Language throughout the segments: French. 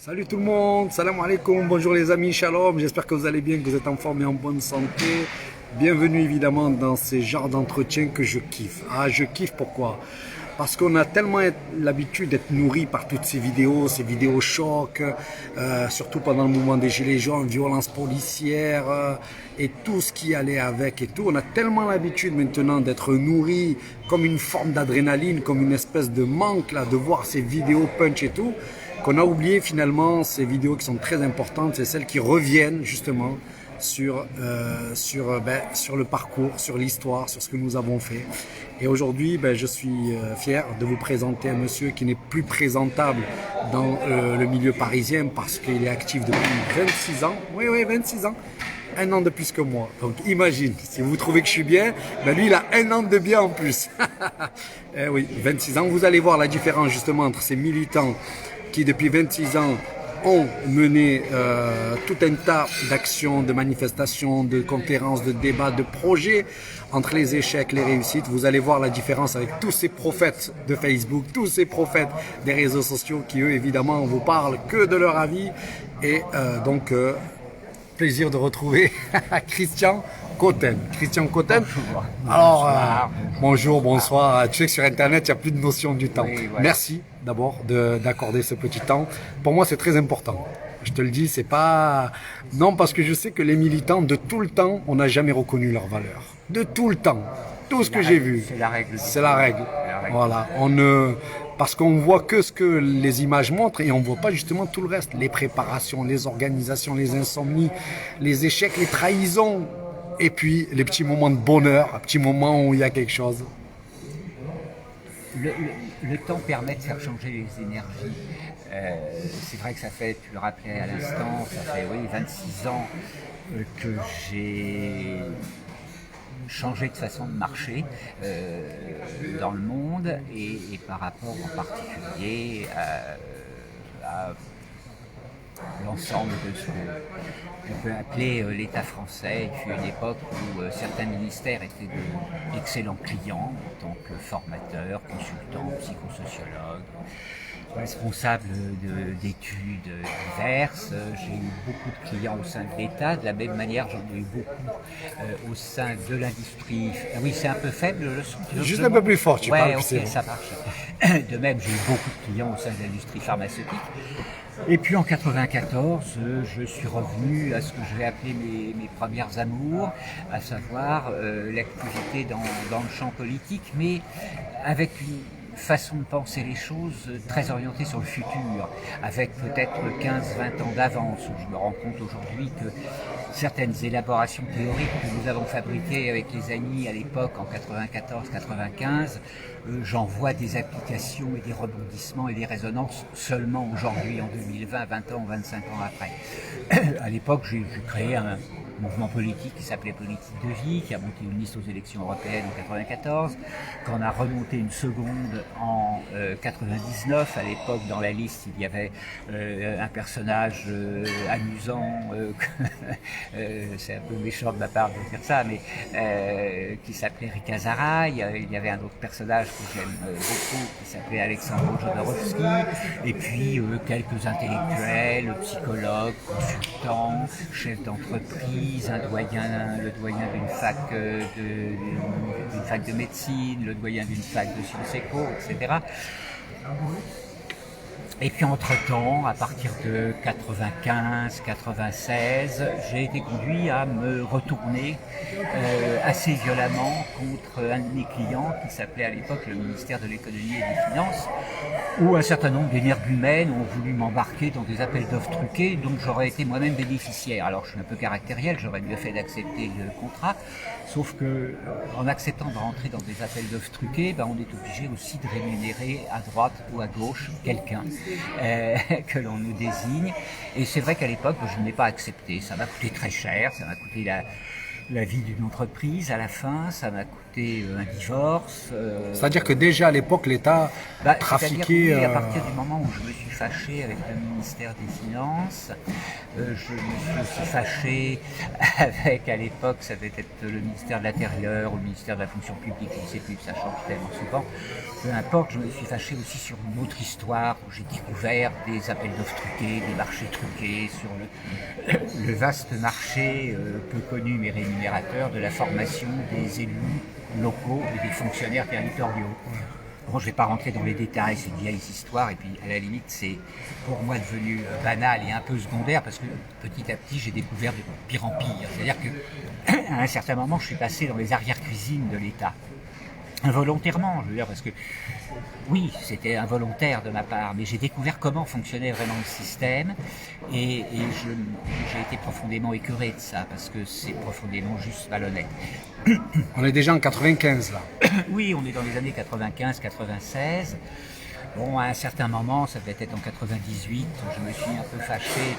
Salut tout le monde, salam alaikum, bonjour les amis, shalom, j'espère que vous allez bien, que vous êtes en forme et en bonne santé. Bienvenue évidemment dans ces genres d'entretiens que je kiffe. Ah, je kiffe pourquoi? Parce qu'on a tellement l'habitude d'être nourri par toutes ces vidéos chocs, surtout pendant le mouvement des Gilets jaunes, violence policière et tout ce qui allait avec et tout. On a tellement l'habitude maintenant d'être nourri comme une forme d'adrénaline, comme une espèce de manque là, de voir ces vidéos punch et tout, qu'on a oublié finalement ces vidéos qui sont très importantes, c'est celles qui reviennent justement sur le parcours, sur l'histoire, sur ce que nous avons fait. Et aujourd'hui, je suis fier de vous présenter un monsieur qui n'est plus présentable dans le milieu parisien parce qu'il est actif depuis 26 ans. Oui, oui, 26 ans. Un an de plus que moi. Donc imagine, si vous trouvez que je suis bien, lui il a un an de bien en plus. Eh oui, 26 ans. Vous allez voir la différence justement entre ces militants qui depuis 26 ans ont mené tout un tas d'actions, de manifestations, de conférences, de débats, de projets entre les échecs, les réussites. Vous allez voir la différence avec tous ces prophètes de Facebook, tous ces prophètes des réseaux sociaux qui eux évidemment vous parlent que de leur avis. Et plaisir de retrouver Christian Cotten. Christian Cotten. Bonjour. Alors, bonjour, bonsoir. Tu sais que sur Internet, il n'y a plus de notion du temps. Oui, voilà. Merci d'abord d'accorder ce petit temps. Pour moi, c'est très important. Je te le dis, c'est pas... Non, parce que je sais que les militants, de tout le temps, on n'a jamais reconnu leur valeur. De tout le temps. Tout ce que j'ai vu. C'est la règle. C'est la règle. Voilà. Parce qu'on voit que ce que les images montrent et on voit pas justement tout le reste. Les préparations, les organisations, les insomnies, les échecs, les trahisons. Et puis les petits moments de bonheur, un petit moment où il y a quelque chose. Le temps permet de faire changer les énergies. C'est vrai que ça fait, tu le rappelais à l'instant, ça fait 26 ans que j'ai changé de façon de marcher dans le monde et par rapport en particulier à l'ensemble de ce qu'on peut appeler l'État français. Il fut une époque où certains ministères étaient d'excellents clients en tant que formateurs, consultants, psychosociologues, responsables d'études diverses. J'ai eu beaucoup de clients au sein de l'État. De la même manière, j'en ai eu beaucoup au sein de l'industrie. Ah oui, c'est un peu faible le son. Juste un peu plus fort, tu parles. Ok, ça marche. De même, j'ai eu beaucoup de clients au sein de l'industrie pharmaceutique. Et puis en 94, je suis revenu à ce que je vais appeler mes premières amours, à savoir l'activité dans le champ politique, mais avec une façon de penser les choses très orientée sur le futur, avec peut-être 15-20 ans d'avance, où je me rends compte aujourd'hui que certaines élaborations théoriques que nous avons fabriquées avec les amis à l'époque en 94-95, j'en vois des applications et des rebondissements et des résonances seulement aujourd'hui en 2020, 20 ans, 25 ans après. À l'époque, j'ai créé un mouvement politique qui s'appelait Politique de Vie, qui a monté une liste aux élections européennes en 94, qu'on a remonté une seconde en 99. À l'époque, dans la liste, il y avait un personnage amusant, c'est un peu méchant de ma part de dire ça, mais qui s'appelait Rika Zara. Il y avait un autre personnage que j'aime beaucoup, qui s'appelait Alexandre Jodorowsky, et puis quelques intellectuels, psychologues, consultants, chefs d'entreprise, le doyen d'une fac de médecine, le doyen d'une fac de sciences éco, etc. Et puis entre-temps, à partir de 95-96, j'ai été conduit à me retourner assez violemment contre un de mes clients qui s'appelait à l'époque le ministère de l'économie et des finances, où un certain nombre d'énergumènes ont voulu m'embarquer dans des appels d'offres truqués, donc j'aurais été moi-même bénéficiaire. Alors je suis un peu caractériel, j'aurais mieux fait d'accepter le contrat, sauf que en acceptant de rentrer dans des appels d'offres truqués, on est obligé aussi de rémunérer à droite ou à gauche quelqu'un que l'on nous désigne. Et c'est vrai qu'à l'époque, je n'ai pas accepté. Ça m'a coûté très cher, ça m'a coûté la vie d'une entreprise à la fin, ça m'a coûté souhaité un divorce. C'est-à-dire que déjà à l'époque, l'État trafiquait... Oui, à partir du moment où je me suis fâché avec le ministère des Finances, je me suis aussi fâché avec, à l'époque, ça devait être le ministère de l'Intérieur ou le ministère de la Fonction publique, je ne sais plus, ça change tellement souvent. Peu importe, je me suis fâché aussi sur une autre histoire où j'ai découvert des appels d'offres truqués, des marchés truqués, sur le vaste marché peu connu mais rémunérateur de la formation des élus locaux et des fonctionnaires territoriaux. Bon, je ne vais pas rentrer dans les détails, c'est une vieille histoire, et puis à la limite, c'est pour moi devenu banal et un peu secondaire, parce que petit à petit, j'ai découvert de pire en pire. C'est-à-dire qu'à un certain moment, je suis passé dans les arrière-cuisines de l'État. Involontairement, je veux dire, parce que oui, c'était involontaire de ma part, mais j'ai découvert comment fonctionnait vraiment le système, et j'ai été profondément écœuré de ça, parce que c'est profondément juste malhonnête. On est déjà en 95 là. Oui, on est dans les années 95-96. Bon, à un certain moment, ça devait être en 98, je me suis un peu fâché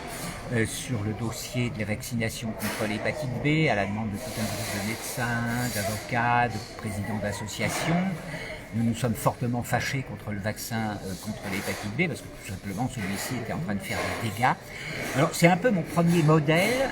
sur le dossier de la vaccination contre l'hépatite B, à la demande de tout un groupe de médecins, d'avocats, de présidents d'associations. Nous nous sommes fortement fâchés contre le vaccin contre l'hépatite B, parce que tout simplement celui-ci était en train de faire des dégâts. Alors c'est un peu mon premier modèle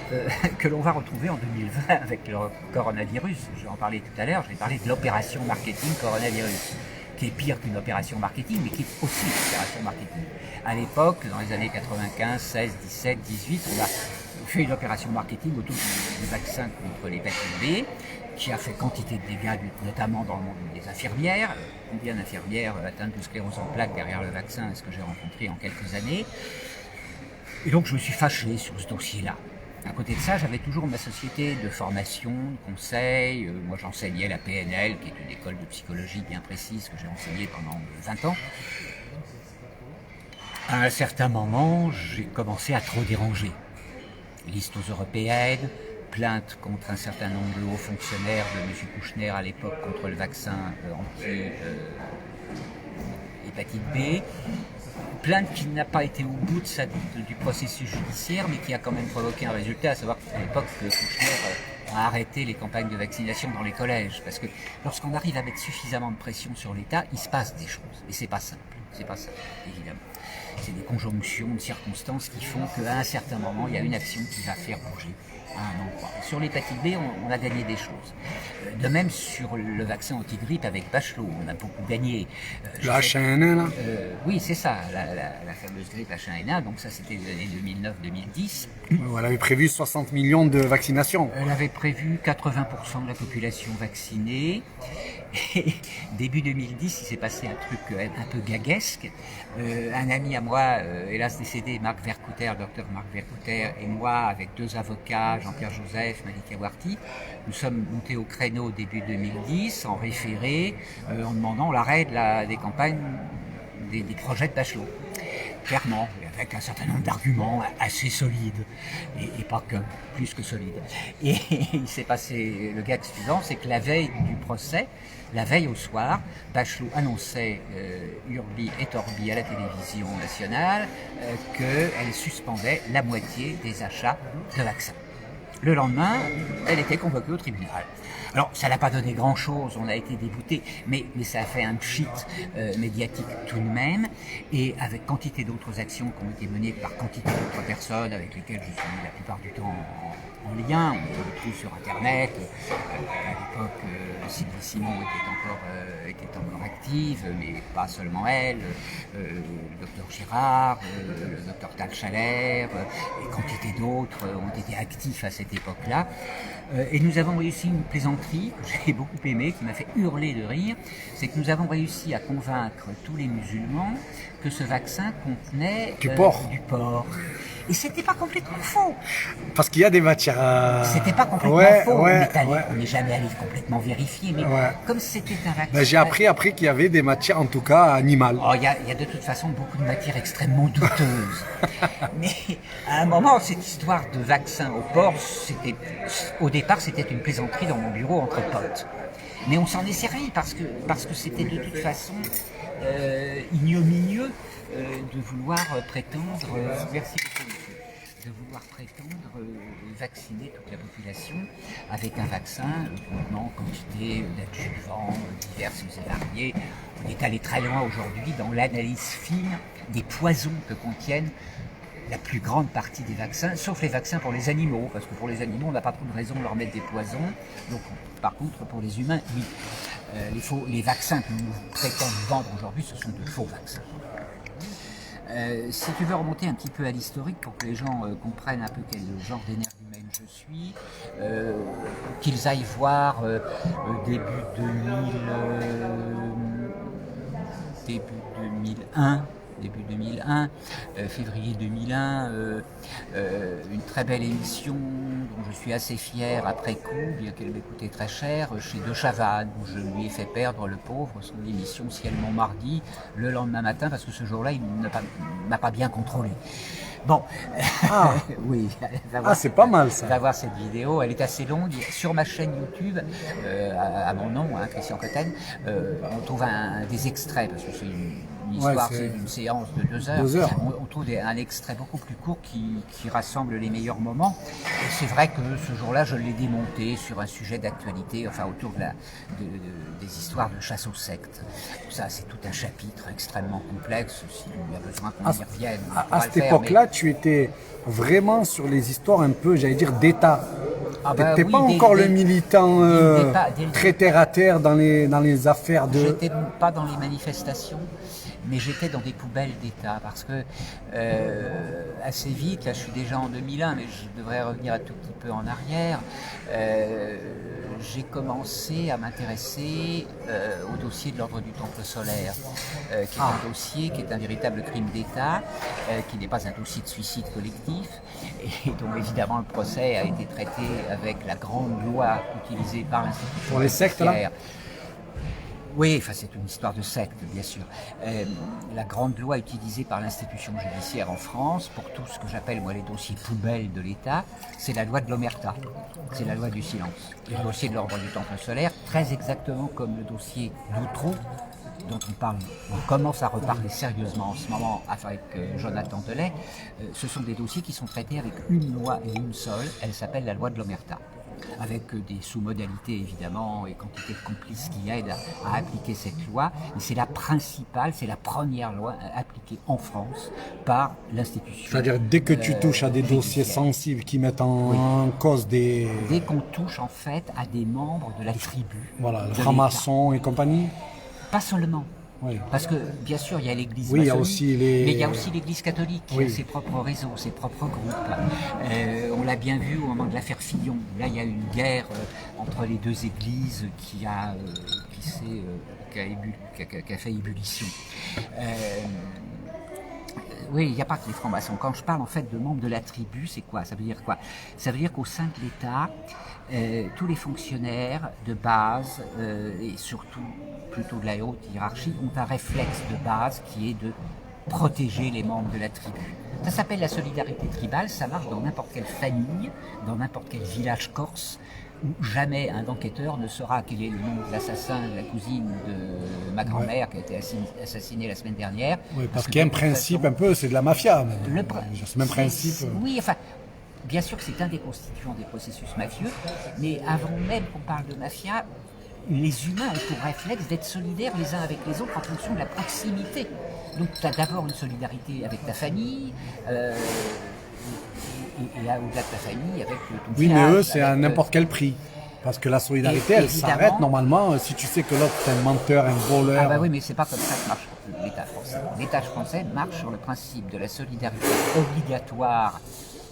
que l'on va retrouver en 2020 avec le coronavirus. Je vais en parler tout à l'heure, je vais parler de l'opération marketing coronavirus, qui est pire qu'une opération marketing, mais qui est aussi une opération marketing. À l'époque, dans les années 95, 16, 17, 18, on a fait une opération marketing autour du vaccin contre l'hépatite B, qui a fait quantité de dégâts, notamment dans le monde des infirmières. Combien d'infirmières atteintes de sclérose en plaques derrière le vaccin est-ce que j'ai rencontré en quelques années? Et donc je me suis fâché sur ce dossier-là. À côté de ça, j'avais toujours ma société de formation, de conseil. Moi, j'enseignais à la PNL, qui est une école de psychologie bien précise que j'ai enseignée pendant 20 ans. À un certain moment, j'ai commencé à trop déranger. Liste aux européennes, plainte contre un certain nombre de hauts fonctionnaires de M. Kouchner à l'époque contre le vaccin anti-hépatite B. Plainte qui n'a pas été au bout du processus judiciaire, mais qui a quand même provoqué un résultat, à savoir qu'à l'époque, Kouchner a arrêté les campagnes de vaccination dans les collèges. Parce que lorsqu'on arrive à mettre suffisamment de pression sur l'État, il se passe des choses. Et c'est pas simple. C'est pas simple, évidemment. C'est des conjonctions, de circonstances qui font qu'à un certain moment, il y a une action qui va faire bouger un endroit. Sur l'hépatite B, on a gagné des choses. De même sur le vaccin anti-grippe avec Bachelot, on a beaucoup gagné. Le H1N1 là Oui, c'est ça, la fameuse grippe H1N1, donc ça c'était les années 2009-2010. Elle avait prévu 60 millions de vaccinations. Elle avait prévu 80% de la population vaccinée. Et début 2010, il s'est passé un truc un peu gaguesque. Un ami à moi, hélas décédé, Marc Vercouter, docteur Marc Vercouter, et moi, avec deux avocats, Jean-Pierre Joseph, Malika Warti, nous sommes montés au créneau début 2010 en référé, en demandant l'arrêt des campagnes des projets de Bachelot. Clairement, avec un certain nombre d'arguments assez solides, et pas que, plus que solides. Et il s'est passé le gag suivant, c'est que la veille du procès, la veille au soir, Bachelot annonçait Urbi et Orbi à la télévision nationale qu'elle suspendait la moitié des achats de vaccins. Le lendemain, elle était convoquée au tribunal. Alors, ça n'a pas donné grand-chose, on a été déboutés, mais ça a fait un pchit médiatique tout de même, et avec quantité d'autres actions qui ont été menées par quantité d'autres personnes avec lesquelles je suis la plupart du temps en lien, on le trouve sur Internet. À l'époque, Sylvie Simon était encore active, mais pas seulement elle, le docteur Girard, le docteur Tal Chalère, et quantité d'autres ont été actifs à cette époque-là. Et nous avons réussi une plaisanterie que j'ai beaucoup aimée, qui m'a fait hurler de rire, c'est que nous avons réussi à convaincre tous les musulmans que ce vaccin contenait du porc. Et c'était pas complètement faux. Parce qu'il y a des matières... C'était pas complètement faux, on n'est jamais allé complètement vérifier, mais comme c'était un vaccin... j'ai appris après qu'il y avait des matières, en tout cas, animales. Il y a de toute façon beaucoup de matières extrêmement douteuses. Mais à un moment, cette histoire de vaccin au porc, au départ, c'était une plaisanterie dans mon bureau entre potes. Mais on s'en est servi parce que c'était de toute façon ignominieux de vouloir prétendre... merci beaucoup, monsieur. de vouloir prétendre vacciner toute la population avec un vaccin contenant quantité d'adjuvants diverses et variés. On est allé très loin aujourd'hui dans l'analyse fine des poisons que contiennent la plus grande partie des vaccins, sauf les vaccins pour les animaux, parce que pour les animaux, on n'a pas trop de raison de leur mettre des poisons. Donc, par contre, pour les humains, oui. Les vaccins que nous prétendons vendre aujourd'hui, ce sont de faux vaccins. Si tu veux remonter un petit peu à l'historique pour que les gens comprennent un peu quel genre d'énergumène je suis, qu'ils aillent voir début 2001, février 2001, une très belle émission dont je suis assez fier après coup, bien qu'elle m'ait coûté très cher, chez De Chavannes, où je lui ai fait perdre, le pauvre, son émission Ciel Montmardi, le lendemain matin, parce que ce jour-là, il ne m'a pas bien contrôlé. Bon, oui, c'est pas mal ça. Va voir cette vidéo, elle est assez longue. Sur ma chaîne YouTube, à mon nom, Christian Cotten, on trouve des extraits, parce que c'est une histoire, c'est une séance de 2 heures. 2 heures. On trouve un extrait beaucoup plus court qui rassemble les meilleurs moments. Et c'est vrai que ce jour-là, je l'ai démonté sur un sujet d'actualité, enfin autour des histoires de chasse aux sectes. Ça, c'est tout un chapitre extrêmement complexe, s'il y a besoin qu'on y revienne. À cette époque-là, tu étais vraiment sur les histoires un peu, j'allais dire, d'État. Tu n'étais pas encore le militant très terre-à-terre dans les affaires de... J'étais pas dans les manifestations, mais j'étais dans des poubelles d'État, parce que assez vite, là je suis déjà en 2001, mais je devrais revenir un tout petit peu en arrière, j'ai commencé à m'intéresser au dossier de l'ordre du Temple solaire, qui est un dossier qui est un véritable crime d'État, qui n'est pas un dossier de suicide collectif, et dont évidemment le procès a été traité avec la grande loi utilisée par l'institution pour les sectes là. Oui, enfin c'est une histoire de secte, bien sûr. La grande loi utilisée par l'institution judiciaire en France, pour tout ce que j'appelle moi les dossiers poubelles de l'État, c'est la loi de l'Omerta, c'est la loi du silence. Le dossier de l'ordre du Temple solaire, très exactement comme le dossier d'Outreau, dont on commence à reparler sérieusement en ce moment avec Jonathan Delay, ce sont des dossiers qui sont traités avec une loi et une seule, elle s'appelle la loi de l'Omerta, avec des sous-modalités évidemment et quantité de complices qui aident à appliquer cette loi. Et c'est la principale, c'est la première loi appliquée en France par l'institution. C'est-à-dire dès que tu touches à des dossiers sensibles qui mettent en cause des... Dès qu'on touche en fait à des membres de la tribu. Voilà, le franc-maçon et compagnie. Pas seulement. Oui. Parce que bien sûr il y a l'église maçonnique, mais il y a aussi l'église catholique qui a ses propres réseaux, ses propres groupes. On l'a bien vu au moment de l'affaire Fillon. Là il y a une guerre entre les deux églises qui a fait ébullition. Oui, il n'y a pas que les francs-maçons. Quand je parle en fait de membres de la tribu, c'est quoi? Ça veut dire quoi? Ça veut dire qu'au sein de l'État, tous les fonctionnaires de base et surtout plutôt de la haute hiérarchie ont un réflexe de base qui est de protéger les membres de la tribu. Ça s'appelle la solidarité tribale, ça marche dans n'importe quelle famille, dans n'importe quel village corse, où jamais un enquêteur ne saura quel est le nom de l'assassin de la cousine de ma grand-mère qui a été assassinée la semaine dernière. Oui, parce qu'il y a un principe un peu, c'est de la mafia. C'est le même principe. Oui, enfin, bien sûr que c'est un des constituants des processus mafieux, mais avant même qu'on parle de mafia, les humains ont pour réflexe d'être solidaires les uns avec les autres en fonction de la proximité. Donc tu as d'abord une solidarité avec ta famille, et au-delà de ta famille, avec ton village. Oui, mais eux, c'est à n'importe quel prix. Parce que la solidarité, elle s'arrête normalement si tu sais que l'autre est un menteur, un voleur. Ah bah oui, mais c'est pas comme ça que marche l'État français. L'État français marche sur le principe de la solidarité obligatoire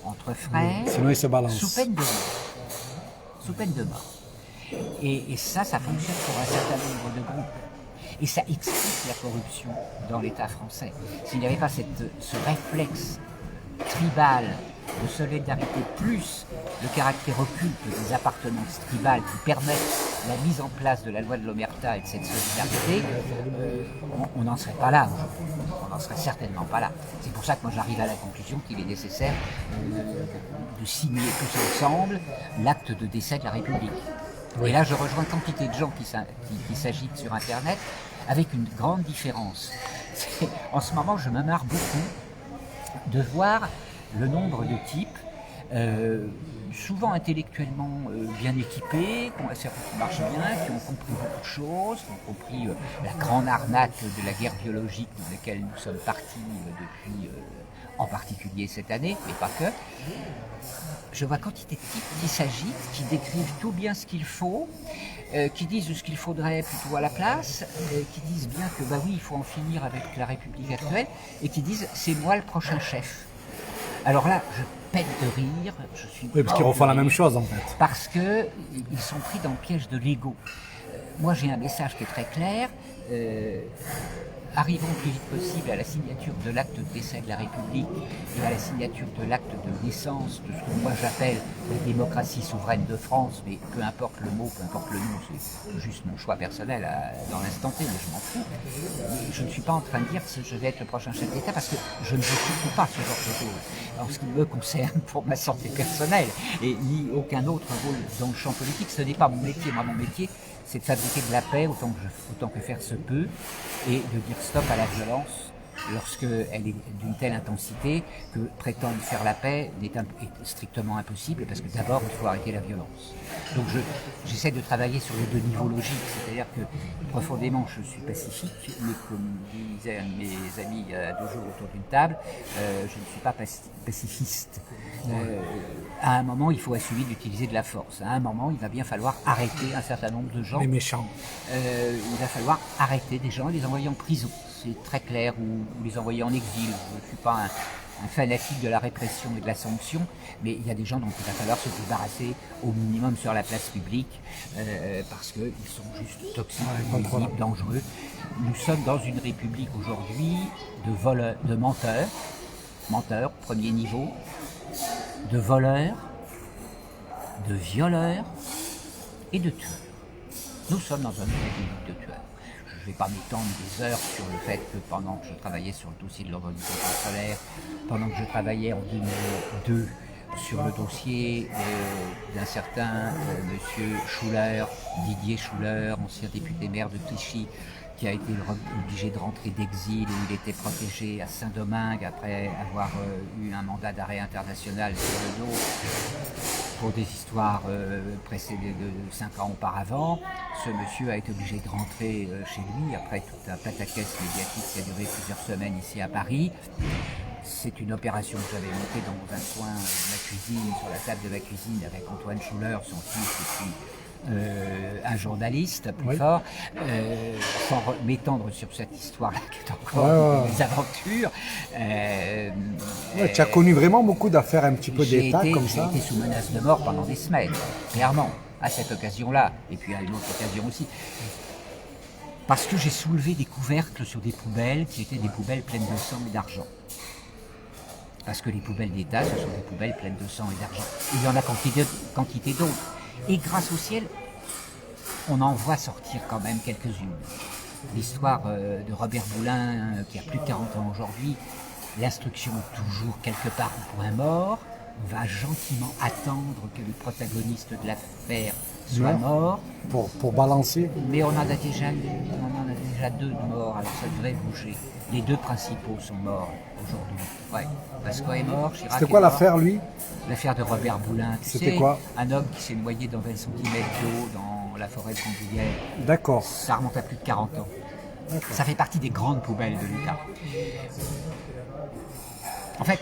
entre frères, sinon il se balance. Sous peine de mort. Sous peine de mort. Et ça fonctionne pour un certain nombre de groupes. Et ça explique la corruption dans l'État français. S'il n'y avait pas ce réflexe tribal de solidarité, plus le caractère occulte des appartenances tribales qui permettent la mise en place de la loi de l'Omerta et de cette solidarité, on n'en serait pas là aujourd'hui. On n'en serait certainement pas là. C'est pour ça que moi j'arrive à la conclusion qu'il est nécessaire de signer tous ensemble l'acte de décès de la République. Oui. Et là, je rejoins quantité de gens qui s'agitent sur Internet avec une grande différence. En ce moment, je me marre beaucoup de voir le nombre de types, souvent intellectuellement bien équipés, qui marchent bien, qui ont compris beaucoup de choses, qui ont compris la grande arnaque de la guerre biologique dans laquelle nous sommes partis depuis, en particulier cette année, mais pas que. Je vois quantité de types qui s'agitent, qui décrivent tout bien ce qu'il faut, qui disent ce qu'il faudrait plutôt à la place, qui disent bien que bah oui, il faut en finir avec la République actuelle, et qui disent c'est moi le prochain chef. Alors là, je pète de rire, je suis... Oui, parce qu'ils refont la même chose en fait. Parce qu'ils sont pris dans le piège de l'ego. Moi j'ai un message qui est très clair, arrivons le plus vite possible à la signature de l'acte de décès de la République et à la signature de l'acte de naissance de ce que moi j'appelle la démocratie souveraine de France, mais peu importe le mot, peu importe le nom, c'est juste mon choix personnel dans l'instant T, mais je m'en fous. Mais je ne suis pas en train de dire que je vais être le prochain chef d'État parce que je ne veux surtout pas ce genre de rôle. En ce qui me concerne pour ma santé personnelle et ni aucun autre rôle dans le champ politique, ce n'est pas mon métier. Moi, mon métier, c'est de fabriquer de la paix autant que faire se peut et de dire stop à la violence lorsqu'elle est d'une telle intensité que prétendre faire la paix est strictement impossible parce que d'abord il faut arrêter la violence. Donc j'essaie de travailler sur les deux niveaux logiques, c'est-à-dire que profondément je suis pacifique, mais comme disaient mes amis il y a 2 jours autour d'une table, je ne suis pas pacifiste. À un moment il faut assumer d'utiliser de la force, à un moment il va bien falloir arrêter un certain nombre de gens. Les méchants. Il va falloir arrêter des gens et les envoyer en prison. C'est très clair, ou les envoyer en exil. Je ne suis pas un fanatique de la répression et de la sanction, mais il y a des gens dont il va falloir se débarrasser au minimum sur la place publique parce qu'ils sont juste toxiques, nuisibles, dangereux. Nous sommes dans une république aujourd'hui de menteurs, premier niveau, de voleurs, de violeurs et de tueurs. Nous sommes dans une république de tueurs. Je ne vais pas m'étendre des heures sur le fait que pendant que je travaillais sur le dossier de l'organisation solaire, pendant que je travaillais en 2002 sur le dossier d'un certain monsieur Schuller, Didier Schuller, ancien député maire de Clichy, qui a été obligé de rentrer d'exil où il était protégé à Saint-Domingue après avoir eu un mandat d'arrêt international sur le dos pour des histoires précédées de 5 ans auparavant. Ce monsieur a été obligé de rentrer chez lui après tout un pataquès médiatique qui a duré plusieurs semaines ici à Paris. C'est une opération que j'avais montée dans un coin de ma cuisine, sur la table de ma cuisine, avec Antoine Schuller, son fils, et puis un journaliste plus fort, sans m'étendre sur cette histoire-là qui est encore des aventures. Tu as connu vraiment beaucoup d'affaires un petit peu d'État comme ça. J'ai été sous menace de mort pendant des semaines, clairement, à cette occasion-là, et puis à une autre occasion aussi. Parce que j'ai soulevé des couvercles sur des poubelles qui étaient des poubelles pleines de sang et d'argent. Parce que les poubelles d'État, ce sont des poubelles pleines de sang et d'argent. Il y en a quantité d'autres. Et grâce au ciel, on en voit sortir quand même quelques-unes. L'histoire de Robert Boulin, qui a plus de 40 ans aujourd'hui, l'instruction est toujours quelque part au point mort. On va gentiment attendre que le protagoniste de l'affaire soit mort. Pour balancer. Mais on en a déjà 2 de morts, alors ça devrait bouger. Les 2 principaux sont morts aujourd'hui. Ouais. Pasqua est mort, Chirac est mort. C'était quoi l'affaire, lui? L'affaire de Robert Boulin. C'était quoi? Un homme qui s'est noyé dans 20 cm d'eau dans la forêt de Rambouillet. D'accord. Ça remonte à plus de 40 ans. Ça fait partie des grandes poubelles de l'État. En fait,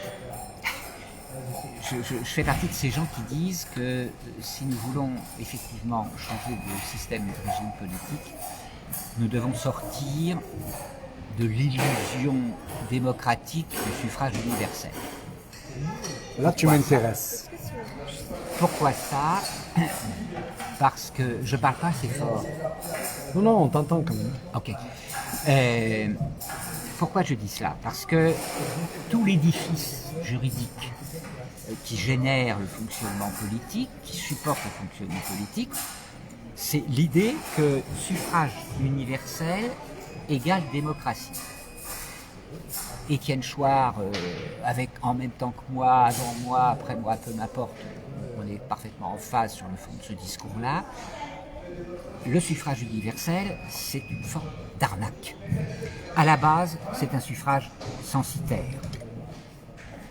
je fais partie de ces gens qui disent que si nous voulons effectivement changer de système de régime politique, nous devons sortir de l'illusion démocratique du suffrage universel. Là, tu m'intéresses. Pourquoi ça? Parce que je parle pas assez fort. Non, on t'entend quand même. Ok. Pourquoi je dis cela? Parce que tout l'édifice juridique qui génère le fonctionnement politique, qui supporte le fonctionnement politique, c'est l'idée que suffrage universel égale démocratie. Étienne Chouard, avec en même temps que moi, avant moi, après moi, peu m'importe, on est parfaitement en phase sur le fond de ce discours-là. Le suffrage universel, c'est une forme d'arnaque. À la base, c'est un suffrage censitaire.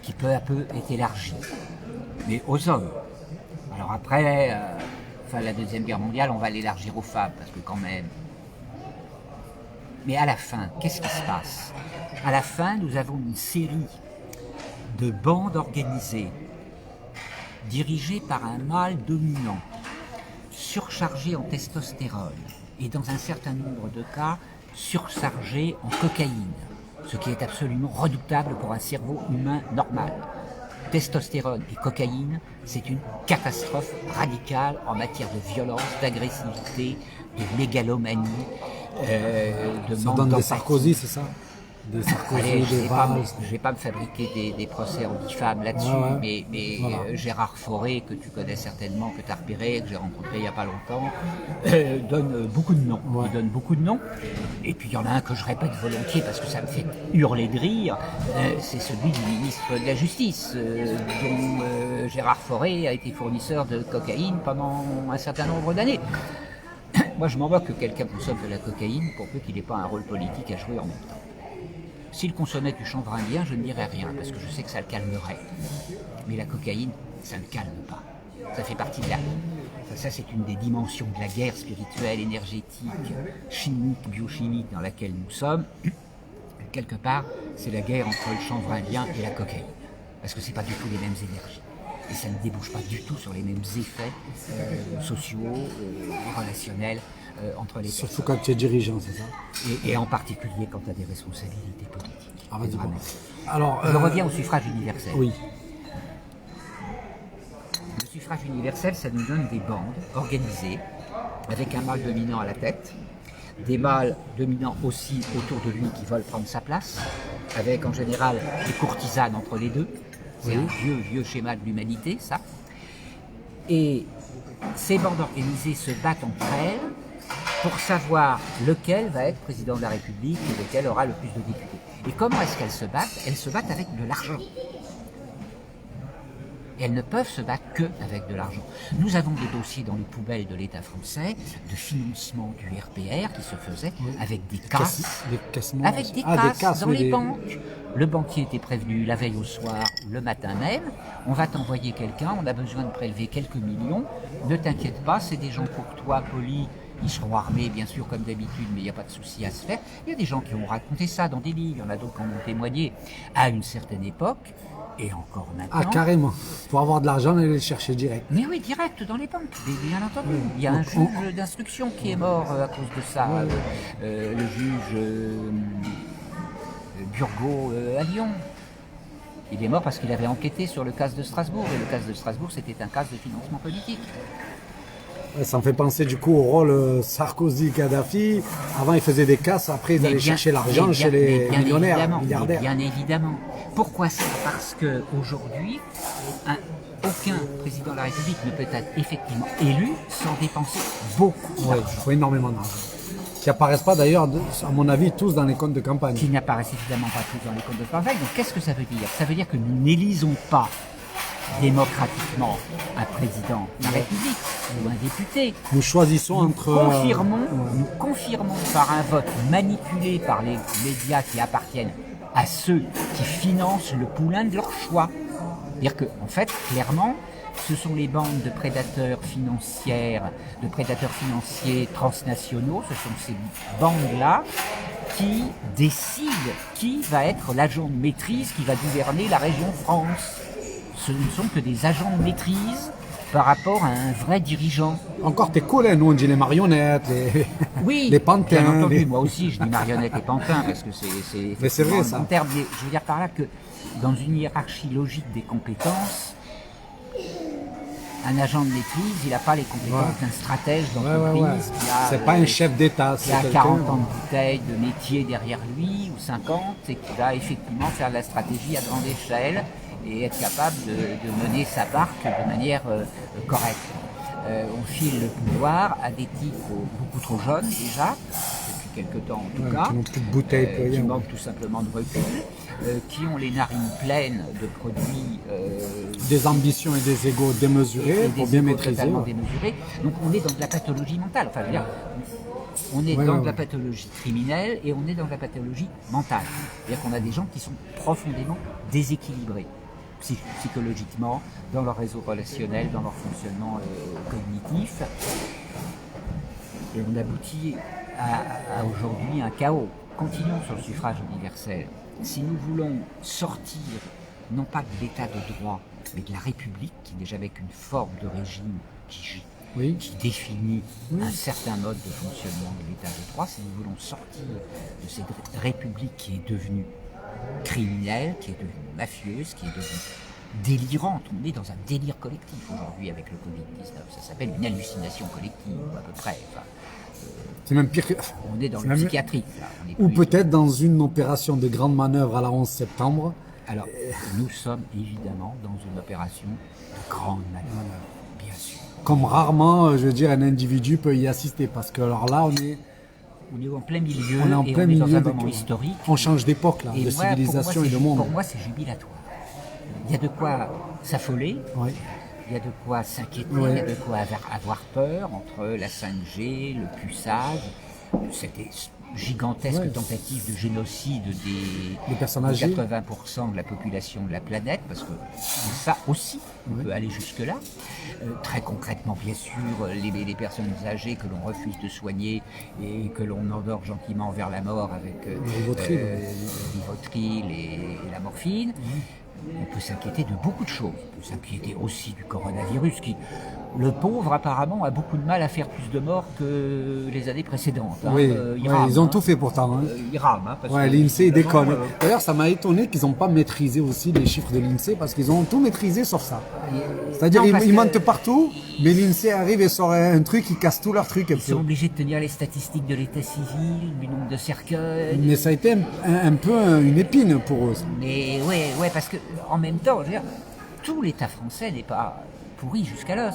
qui peu à peu est élargie, mais aux hommes. Alors après, fin de la Deuxième Guerre mondiale, on va l'élargir aux femmes, parce que quand même... Mais à la fin, qu'est-ce qui se passe? À la fin, nous avons une série de bandes organisées, dirigées par un mâle dominant, surchargé en testostérone, et dans un certain nombre de cas, surchargé en cocaïne, ce qui est absolument redoutable pour un cerveau humain normal. Testostérone et cocaïne, c'est une catastrophe radicale en matière de violence, d'agressivité, de mégalomanie, de Ça manque donne des d'empathie. Sarkozy, c'est ça? Des Sarkozy, Allez, des Valls. je vais pas me fabriquer des procès anti-femmes là-dessus, Ouais. mais Voilà. Gérard Fauré, que tu connais certainement, que tu as repéré, que j'ai rencontré il n'y a pas longtemps, donne beaucoup de noms. Ouais. Il donne beaucoup de noms. Et puis il y en a un que je répète volontiers parce que ça me fait hurler de rire, c'est celui du ministre de la Justice, dont Gérard Fauré a été fournisseur de cocaïne pendant un certain nombre d'années. Moi, je m'en moque que quelqu'un consomme de la cocaïne pour peu qu'il n'ait pas un rôle politique à jouer en même temps. S'il consommait du chanvre indien, je ne dirais rien, parce que je sais que ça le calmerait. Mais la cocaïne, ça ne calme pas. Ça fait partie de la... Ça, c'est une des dimensions de la guerre spirituelle, énergétique, chimique, biochimique dans laquelle nous sommes. Quelque part, c'est la guerre entre le chanvre indien et la cocaïne. Parce que ce n'est pas du tout les mêmes énergies. Et ça ne débouche pas du tout sur les mêmes effets sociaux, relationnels entre les personnes. Surtout quand tu es dirigeant, c'est ça? Et en particulier quand tu as des responsabilités politiques. Ah, vas-y, Vraiment. bon. Alors, Je reviens au suffrage universel. oui. Le suffrage universel, ça nous donne des bandes organisées, avec un mâle dominant à la tête, des mâles dominants aussi autour de lui qui veulent prendre sa place, avec en général des courtisanes entre les deux. C'est un vieux schéma de l'humanité, ça. Et ces bandes organisées se battent entre elles pour savoir lequel va être président de la République et lequel aura le plus de députés. Et comment est-ce qu'elles se battent? Elles se battent avec de l'argent. Et elles ne peuvent se battre qu'avec de l'argent. Nous avons des dossiers dans les poubelles de l'État français de financement du RPR qui se faisait avec des casses. Des cassements. Avec des casses dans les banques. Le banquier était prévenu la veille au soir, le matin même. On va t'envoyer quelqu'un, on a besoin de prélever quelques millions. Ne t'inquiète pas, c'est des gens courtois, polis. Ils seront armés, bien sûr, comme d'habitude, mais il n'y a pas de souci à se faire. Il y a des gens qui ont raconté ça dans des livres, il y en a d'autres qui en ont témoigné à une certaine époque, et encore maintenant. Ah, carrément. Pour avoir de l'argent, on allait le chercher direct. Mais oui, direct, dans les banques, bien entendu. Il y a un juge d'instruction qui est mort à cause de ça, le juge Burgot à Lyon. Il est mort parce qu'il avait enquêté sur le cas de Strasbourg, et le cas de Strasbourg, c'était un cas de financement politique. Ouais, ça me fait penser du coup au rôle Sarkozy-Kadhafi. Avant, ils faisaient des casses, après, ils allaient chercher l'argent chez les millionnaires, milliardaires. Bien évidemment. Pourquoi ça? Parce qu'aujourd'hui, aucun président de la République ne peut être effectivement élu sans dépenser beaucoup Oui, d'argent. il faut énormément d'argent. Qui apparaissent pas d'ailleurs, à mon avis, tous dans les comptes de campagne. Qui n'apparaissent évidemment pas tous dans les comptes de campagne. Donc qu'est-ce que ça veut dire? Ça veut dire que nous n'élisons pas démocratiquement un président de la République ou un député. Nous choisissons entre... Nous confirmons par un vote manipulé par les médias qui appartiennent à ceux qui financent le poulain de leur choix. C'est-à-dire que, en fait, clairement, ce sont les bandes de prédateurs financiers transnationaux, ce sont ces bandes-là qui décident qui va être l'agent de maîtrise qui va gouverner la région France. Ce ne sont que des agents de maîtrise par rapport à un vrai dirigeant. Encore t'es cool, hein, nous on dit les marionnettes, Oui, les pantins. bien entendu, moi aussi je dis marionnettes et pantins parce que Mais c'est vrai, ça. un terme. Mais je veux dire par là que dans une hiérarchie logique des compétences, un agent de maîtrise, il n'a pas les compétences d'un stratège d'entreprise. C'est pas un chef d'État. Qui a 40 ans de bouteille de métier derrière lui, ou 50, et qui va effectivement faire de la stratégie à grande échelle et être capable de mener sa barque de manière correcte. On file le pouvoir à des types beaucoup trop jeunes déjà, depuis quelque temps en tout cas, qui n'ont plus de bouteilles, qui manquent tout simplement de recul, qui ont les narines pleines de produits... des ambitions et des égos démesurés, pour bien maîtriser. Totalement démesurés. Donc on est dans de la pathologie mentale. Enfin, je veux dire, on est dans de la pathologie criminelle et on est dans de la pathologie mentale. C'est-à-dire qu'on a des gens qui sont profondément déséquilibrés. psychologiquement, dans leur réseau relationnel, dans leur fonctionnement cognitif. Et on aboutit à aujourd'hui un chaos. Continuons sur le suffrage universel. Si nous voulons sortir, non pas de l'état de droit, mais de la République, qui n'est jamais qu'une forme de régime qui définit un certain mode de fonctionnement de l'état de droit, si nous voulons sortir de cette République qui est devenue criminelle, qui est devenue mafieuse, qui est devenue délirante. On est dans un délire collectif aujourd'hui avec le Covid-19. Ça s'appelle une hallucination collective, à peu près. Enfin, c'est même pire que... On est dans le psychiatrique. Là. Ou peut-être dans une opération de grande manœuvre à la 11 septembre. Alors, nous sommes évidemment dans une opération de grande manœuvre, bien sûr. Comme rarement, je veux dire, un individu peut y assister. Parce que alors là, on est en plein milieu, on est en plein milieu dans un moment historique. On change d'époque, là, de civilisation et de monde. Pour moi, c'est jubilatoire. Il y a de quoi s'affoler, il y a de quoi s'inquiéter, il y a de quoi avoir peur entre la 5G, le puçage, cette gigantesque tentative de génocide des personnes âgées, 80% de la population de la planète, parce que ça aussi, on peut aller jusque-là. Très concrètement, bien sûr, les personnes âgées que l'on refuse de soigner et que l'on endort gentiment vers la mort avec le Rivotril et la morphine. On peut s'inquiéter de beaucoup de choses. On peut s'inquiéter aussi du coronavirus qui, le pauvre, apparemment, a beaucoup de mal à faire plus de morts que les années précédentes. Ils ont tout fait pourtant. Ils rament. L'INSEE déconne. D'ailleurs, ça m'a étonné qu'ils n'ont pas maîtrisé aussi les chiffres de l'INSEE parce qu'ils ont tout maîtrisé sauf ça. C'est-à-dire ils mentent partout, mais l'INSEE arrive et sort un truc, ils cassent tout leur truc. Ils sont obligés de tenir les statistiques de l'état civil, du nombre de cercueils. Mais ça a été un peu une épine pour eux. Mais ouais, parce que en même temps, je veux dire, tout l'État français n'est pas pourri jusqu'à l'os.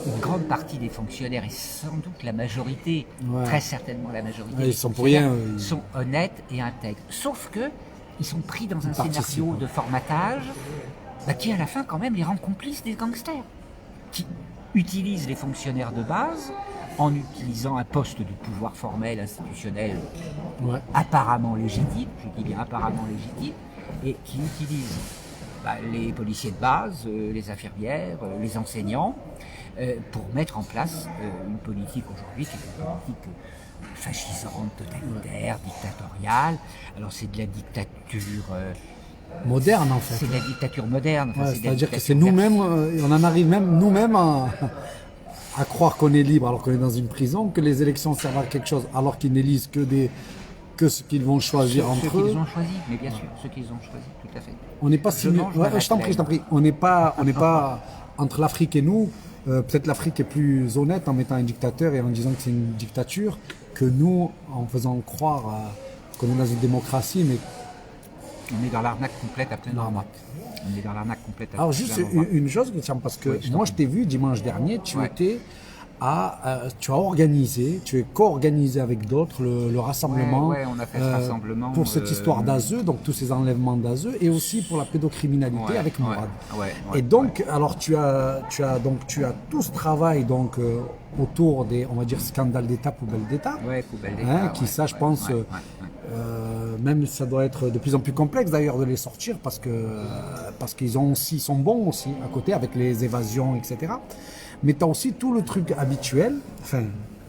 Une grande partie des fonctionnaires, et sans doute la majorité, très certainement la majorité, ils sont pour rien, sont honnêtes et intègres. Sauf que ils sont pris dans un scénario de formatage qui, à la fin, quand même, les rend complices des gangsters, qui utilisent les fonctionnaires de base en utilisant un poste de pouvoir formel, institutionnel, apparemment légitime, je dis bien apparemment légitime, et qui utilisent les policiers de base, les infirmières, les enseignants, pour mettre en place une politique aujourd'hui qui est une politique fascisante, totalitaire, dictatoriale. Alors c'est de la dictature... moderne en fait. C'est de la dictature moderne. C'est-à-dire que c'est nous-mêmes, on en arrive même nous-mêmes à croire qu'on est libre alors qu'on est dans une prison, que les élections servent à quelque chose alors qu'ils n'élisent que ce qu'ils vont choisir entre eux. Ceux qu'ils ont choisi, mais bien sûr, ceux qu'ils ont choisi, tout à fait. On n'est pas si... je t'en prie. On n'est pas entre l'Afrique et nous. Peut-être l'Afrique est plus honnête en mettant un dictateur et en disant que c'est une dictature que nous, en faisant croire qu'on est dans une démocratie, mais... On est dans l'arnaque complète à plein arnaque. On est dans l'arnaque complète à plein. Alors juste une chose, parce que moi je t'ai vu dimanche dernier, tu étais... tu as organisé, tu es co-organisé avec d'autres le rassemblement, on a fait ce rassemblement pour cette histoire d'Azeux, donc tous ces enlèvements d'Azeux, et aussi pour la pédocriminalité avec Mourad. Et donc, alors tu as tout ce travail donc autour des, on va dire, scandales d'État, poubelles d'État, qui ça, je pense, même ça doit être de plus en plus complexe d'ailleurs de les sortir parce qu'ils sont bons aussi à côté avec les évasions, etc. Mais tu as aussi tout le truc habituel,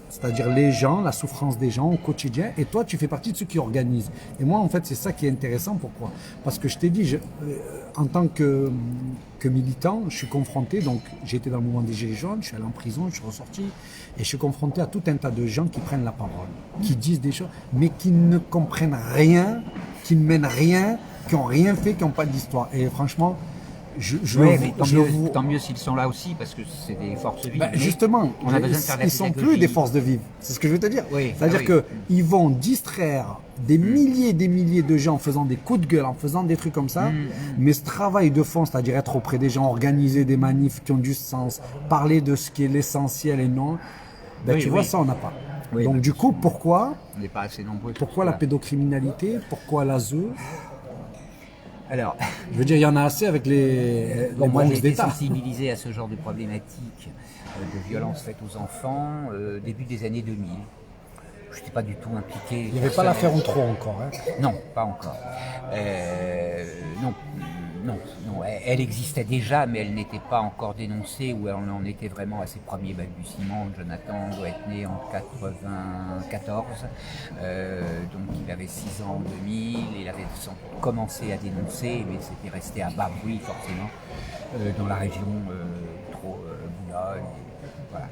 c'est-à-dire les gens, la souffrance des gens au quotidien, et toi tu fais partie de ceux qui organisent. Et moi en fait c'est ça qui est intéressant, pourquoi ? Parce que je t'ai dit, en tant que militant, je suis confronté, donc j'ai été dans le mouvement des Gilets jaunes, je suis allé en prison, je suis ressorti, et je suis confronté à tout un tas de gens qui prennent la parole, qui disent des choses, mais qui ne comprennent rien, qui ne mènent rien, qui n'ont rien fait, qui n'ont pas d'histoire. Et franchement, tant mieux s'ils sont là aussi, parce que c'est des forces vives. Justement, on a besoin de faire de la ils ne sont plus des forces de vive. C'est ce que je veux te dire. C'est-à-dire qu'ils vont distraire des milliers et des milliers de gens en faisant des coups de gueule, en faisant des trucs comme ça. Mais ce travail de fond, c'est-à-dire être auprès des gens, organiser des manifs qui ont du sens, parler de ce qui est l'essentiel et non, tu vois, ça, on n'a pas. Donc du coup, pourquoi on n'est pas assez nombreux. Pourquoi la pédocriminalité ? Pourquoi l'ASE ? Alors, je veux dire, il y en a assez avec les moi, j'ai été sensibilisé à ce genre de problématiques de violences faites aux enfants début des années 2000. Je n'étais pas du tout impliqué. Il n'y avait pas l'affaire Outreau encore. Non, pas encore. Non, non, elle existait déjà, mais elle n'était pas encore dénoncée, ou on en était vraiment à ses premiers balbutiements. Jonathan doit être né en 94, donc il avait 6 ans en 2000, il avait commencé à dénoncer, mais c'était resté à bas bruit forcément, dans la région Boulogne, voilà.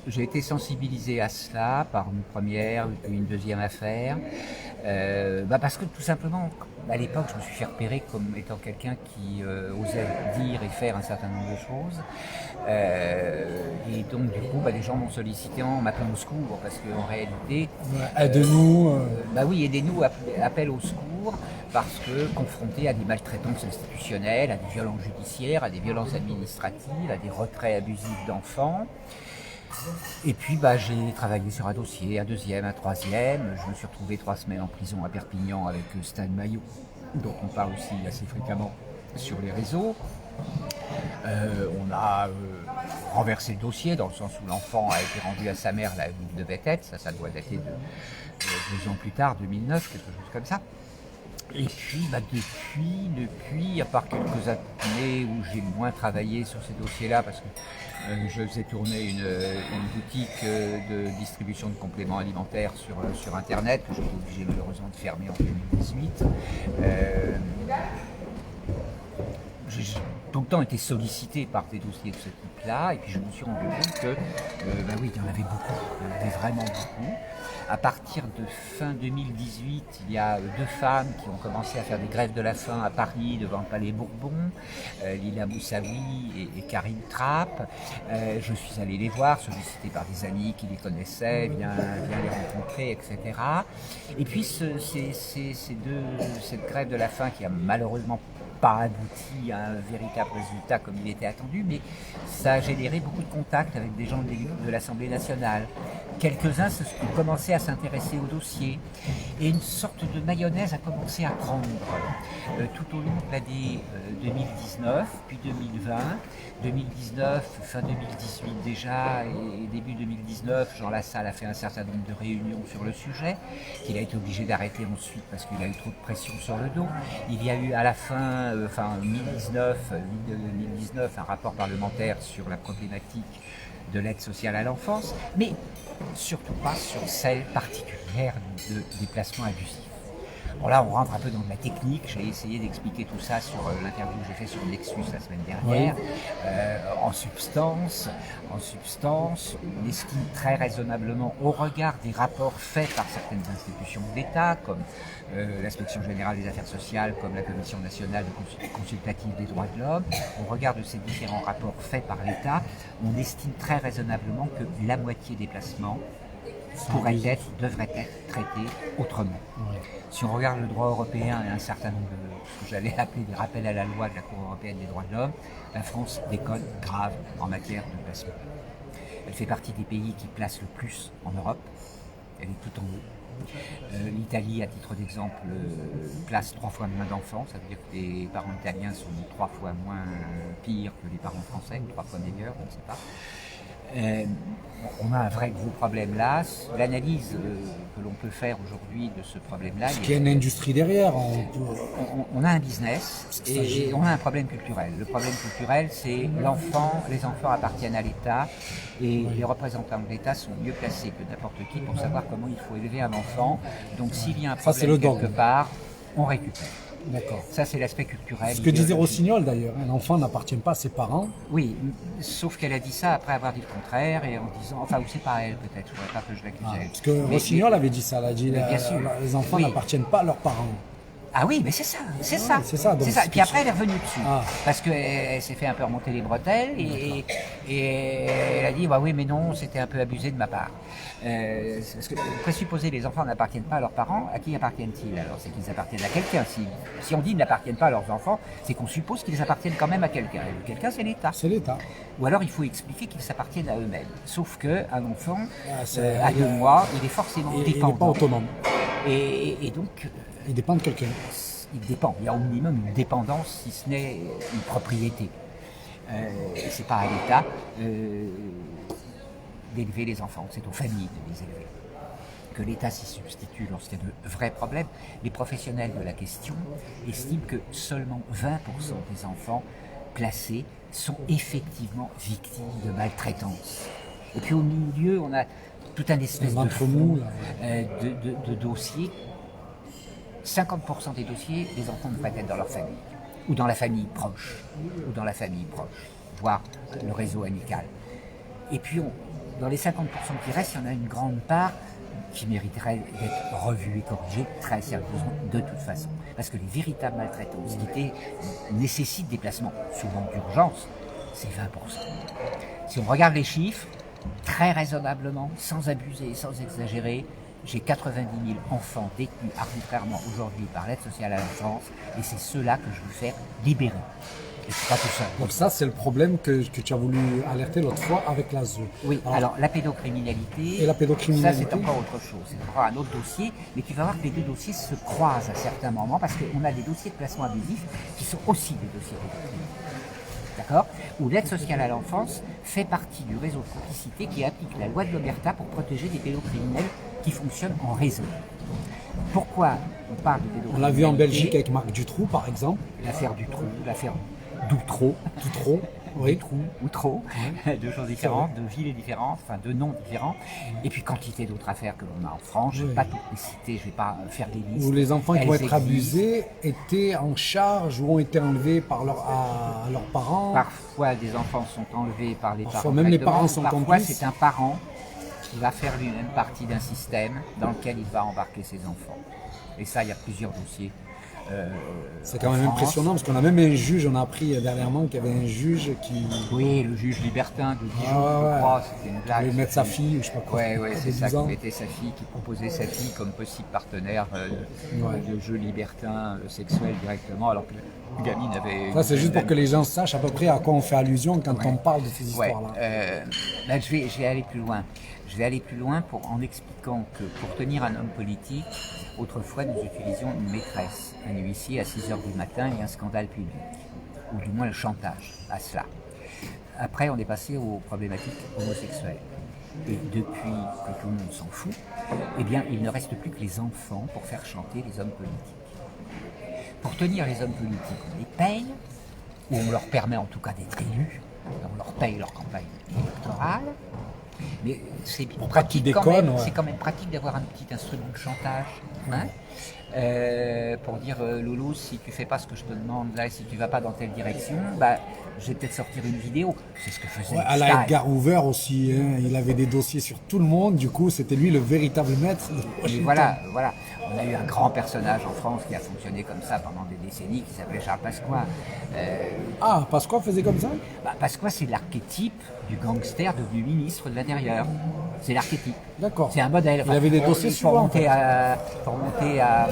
J'ai été sensibilisé à cela par une première, une deuxième affaire, parce que tout simplement, à l'époque, je me suis fait repérer comme étant quelqu'un qui osait dire et faire un certain nombre de choses. Et donc, du coup, les gens m'ont sollicité en m'appelant au secours, parce qu'en réalité... Aide-nous. Oui, aidez-nous, appel au secours, parce que confrontés à des maltraitances institutionnelles, à des violences judiciaires, à des violences administratives, à des retraits abusifs d'enfants. Et puis j'ai travaillé sur un dossier, un deuxième, un troisième. Je me suis retrouvé 3 semaines en prison à Perpignan avec Stan Maillot, dont on parle aussi assez fréquemment sur les réseaux. On a renversé le dossier dans le sens où l'enfant a été rendu à sa mère là où il devait être. Ça doit dater de 2 ans plus tard, 2009, quelque chose comme ça. Et puis, depuis, à part quelques années où j'ai moins travaillé sur ces dossiers-là, parce que je faisais tourner une boutique de distribution de compléments alimentaires sur Internet, que j'ai été obligé malheureusement de fermer en 2018. J'ai tout le temps été sollicité par des dossiers de ce type-là, et puis je me suis rendu compte que, oui, il y en avait beaucoup, il y en avait vraiment beaucoup. À partir de fin 2018, il y a 2 femmes qui ont commencé à faire des grèves de la faim à Paris devant le Palais Bourbon, Lila Moussaoui et Karine Trapp. Je suis allé les voir, sollicité par des amis qui les connaissaient, viens les rencontrer, etc. Et puis cette grève de la faim qui a malheureusement pas abouti à un véritable résultat comme il était attendu, mais ça a généré beaucoup de contacts avec des gens de l'Assemblée nationale. Quelques-uns ont commencé à s'intéresser au dossier et une sorte de mayonnaise a commencé à prendre tout au long de l'année 2019, puis 2020. 2019, fin 2018 déjà, et début 2019, Jean Lassalle a fait un certain nombre de réunions sur le sujet, qu'il a été obligé d'arrêter ensuite parce qu'il a eu trop de pression sur le dos. Il y a eu à la fin, 2019, un rapport parlementaire sur la problématique de l'aide sociale à l'enfance, mais surtout pas sur celle particulière de déplacements abusifs. Bon là, on rentre un peu dans de la technique. J'ai essayé d'expliquer tout ça sur l'interview que j'ai fait sur Nexus la semaine dernière. Oui. En substance, on estime très raisonnablement, au regard des rapports faits par certaines institutions de l'État, comme l'Inspection générale des affaires sociales, comme la Commission nationale consultative des droits de l'homme, au regard de ces différents rapports faits par l'État, on estime très raisonnablement que la moitié des placements devrait être traité autrement. Ouais. Si on regarde le droit européen et un certain nombre de ce que j'allais appeler des rappels à la loi de la Cour européenne des droits de l'homme, la France déconne grave en matière de placement. Elle fait partie des pays qui placent le plus en Europe. Elle est tout en haut. L'Italie, à titre d'exemple, place 3 fois moins d'enfants. Ça veut dire que les parents italiens sont 3 fois moins pires que les parents français, ou 3 fois meilleurs, on ne sait pas. On a un vrai gros problème là. L'analyse que l'on peut faire aujourd'hui de ce problème-là... Parce qu'il y a une industrie derrière. On a un business et on a un problème culturel. Le problème culturel, c'est les enfants appartiennent à l'État et les représentants de l'État sont mieux placés que n'importe qui pour savoir comment il faut élever un enfant. Donc s'il y a un problème quelque part, on récupère. D'accord. Ça, c'est l'aspect culturel. Ce que disait Rossignol d'ailleurs, un enfant n'appartient pas à ses parents. Oui, sauf qu'elle a dit ça après avoir dit le contraire et en disant, enfin, ou c'est pas elle peut-être, je ne voudrais pas que je l'accuse. Parce que Rossignol avait dit ça, elle a dit les enfants n'appartiennent pas à leurs parents. Ah oui, mais c'est ça. Et puis après, elle est revenue dessus. Parce qu'elle s'est fait un peu remonter les bretelles et elle a dit, oui, mais non, c'était un peu abusé de ma part. Parce que présupposer les enfants n'appartiennent pas à leurs parents, à qui appartiennent-ils? Alors, c'est qu'ils appartiennent à quelqu'un. Si on dit qu'ils n'appartiennent pas à leurs enfants, c'est qu'on suppose qu'ils appartiennent quand même à quelqu'un. Et quelqu'un, c'est l'État. C'est l'État. Ou alors, il faut expliquer qu'ils s'appartiennent à eux-mêmes. Sauf qu'un enfant, à 2 mois, il est forcément dépendant. Il n'est pas autonome. Et donc... Il dépend de quelqu'un. Il dépend. Il y a au minimum une dépendance, si ce n'est une propriété. C'est pas à l'État d'élever les enfants, c'est aux familles de les élever. que l'État s'y substitue lorsqu'il y a de vrais problèmes, les professionnels de la question estiment que seulement 20% des enfants placés sont effectivement victimes de maltraitance. Et puis au milieu, on a tout un espèce de fond de dossiers. 50% des dossiers, les enfants ne peuvent être dans leur famille, ou dans la famille proche, voire le réseau amical. Et puis, dans les 50% qui restent, il y en a une grande part qui mériterait d'être revue et corrigée très sérieusement, de toute façon. Parce que les véritables maltraitances qui nécessitent des placements, souvent d'urgence, c'est 20%. Si on regarde les chiffres, très raisonnablement, sans abuser, sans exagérer, j'ai 90 000 enfants détenus arbitrairement aujourd'hui par l'aide sociale à l'enfance, et c'est ceux-là que je veux faire libérer. Et c'est pas tout seul. Donc ça, c'est le problème que tu as voulu alerter l'autre fois avec l'ASE. Oui, alors la pédocriminalité, et la pédocriminalité, ça c'est encore autre chose, c'est encore un autre dossier, mais tu vas voir que les deux dossiers se croisent à certains moments, parce qu'on a des dossiers de placement abusif qui sont aussi des dossiers pédocriminels. D'accord ? Où l'aide sociale à l'enfance fait partie du réseau de complicité qui applique la loi de l'Omerta pour protéger des pédocriminels qui fonctionnent en réseau. Pourquoi on parle de pédocriminalité ? On l'a vu en Belgique avec Marc Dutroux, par exemple. L'affaire Dutroux, l'affaire Doutreau, oui. Outreau, deux choses différentes, deux villes différentes, enfin deux noms différents, et puis quantité d'autres affaires que l'on a en France. Je ne vais pas toutes les citer, je ne vais pas faire des listes. Où les enfants qui vont être abusés étaient en charge ou ont été enlevés par à leurs parents. Parfois, des enfants sont enlevés par les parents. Même les parents sont complices. Parfois, c'est un parent qui va faire lui-même partie d'un système dans lequel il va embarquer ses enfants. Et ça, il y a plusieurs dossiers. C'est quand même impressionnant parce qu'on a même un juge, on a appris dernièrement qu'il y avait un juge qui... Oui, le juge libertin de Dijon, je crois, c'était une blague. Il voulait mettre sa fille, je sais pas quoi. Oui, c'est ça, qui mettait sa fille, qui proposait sa fille comme possible partenaire de jeu libertin sexuel directement, alors que le gamine avait... Ça, c'est juste pour que les gens sachent à peu près à quoi on fait allusion quand on parle de ces histoires-là. Là, je vais aller plus loin. Je vais aller plus loin en expliquant que pour tenir un homme politique, autrefois nous utilisions une maîtresse, un huissier à 6h du matin et un scandale public, ou du moins le chantage à cela. Après, on est passé aux problématiques homosexuelles. Et depuis que tout le monde s'en fout, eh bien, il ne reste plus que les enfants pour faire chanter les hommes politiques. Pour tenir les hommes politiques, on les paye, ou on leur permet en tout cas d'être élus, on leur paye leur campagne électorale. Mais c'est pratique c'est quand même pratique d'avoir un petit instrument de chantage. Hein, pour dire Loulou, si tu fais pas ce que je te demande là, si tu vas pas dans telle direction, bah je vais peut-être sortir une vidéo. C'est ce que faisait à Edgar Hoover aussi, hein, il avait des dossiers sur tout le monde, du coup c'était lui le véritable maître de Washington. Voilà, on a eu un grand personnage en France qui a fonctionné comme ça pendant des décennies, qui s'appelait Charles Pasqua. Pasqua faisait comme ça ? Pasqua, c'est l'archétype du gangster devenu ministre de l'Intérieur. C'est l'archétype. D'accord. C'est un modèle. Il avait des dossiers souvent. Pour monter à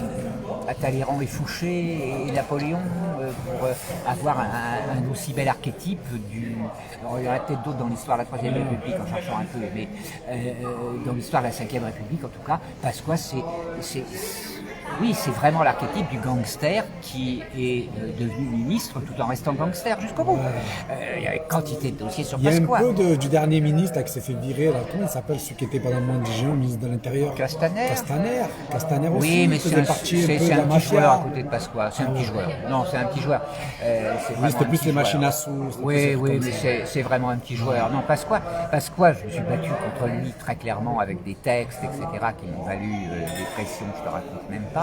Talleyrand et Fouché et Napoléon, pour avoir un aussi bel archétype Alors, il y en a peut-être d'autres dans l'histoire de la Troisième République en cherchant un peu, mais dans l'histoire de la Cinquième République, en tout cas, Pasqua, c'est vraiment l'archétype du gangster qui est devenu ministre tout en restant gangster jusqu'au bout. Il y a une quantité de dossiers sur Pasqua. Il y a un peu du dernier ministre là, qui s'est fait virer, là, comment il s'appelle, celui qui était pendant le Dijon, ministre de l'Intérieur. Castaner aussi. Oui, mais c'est un petit joueur à côté de Pasqua. C'est un petit joueur. Non, c'est un petit joueur. C'était plus les machines à sous. Oui, mais c'est vraiment un petit joueur. Non, Pasqua, je me suis battu contre lui très clairement avec des textes, etc., qui m'ont valu des pressions, je te raconte même pas.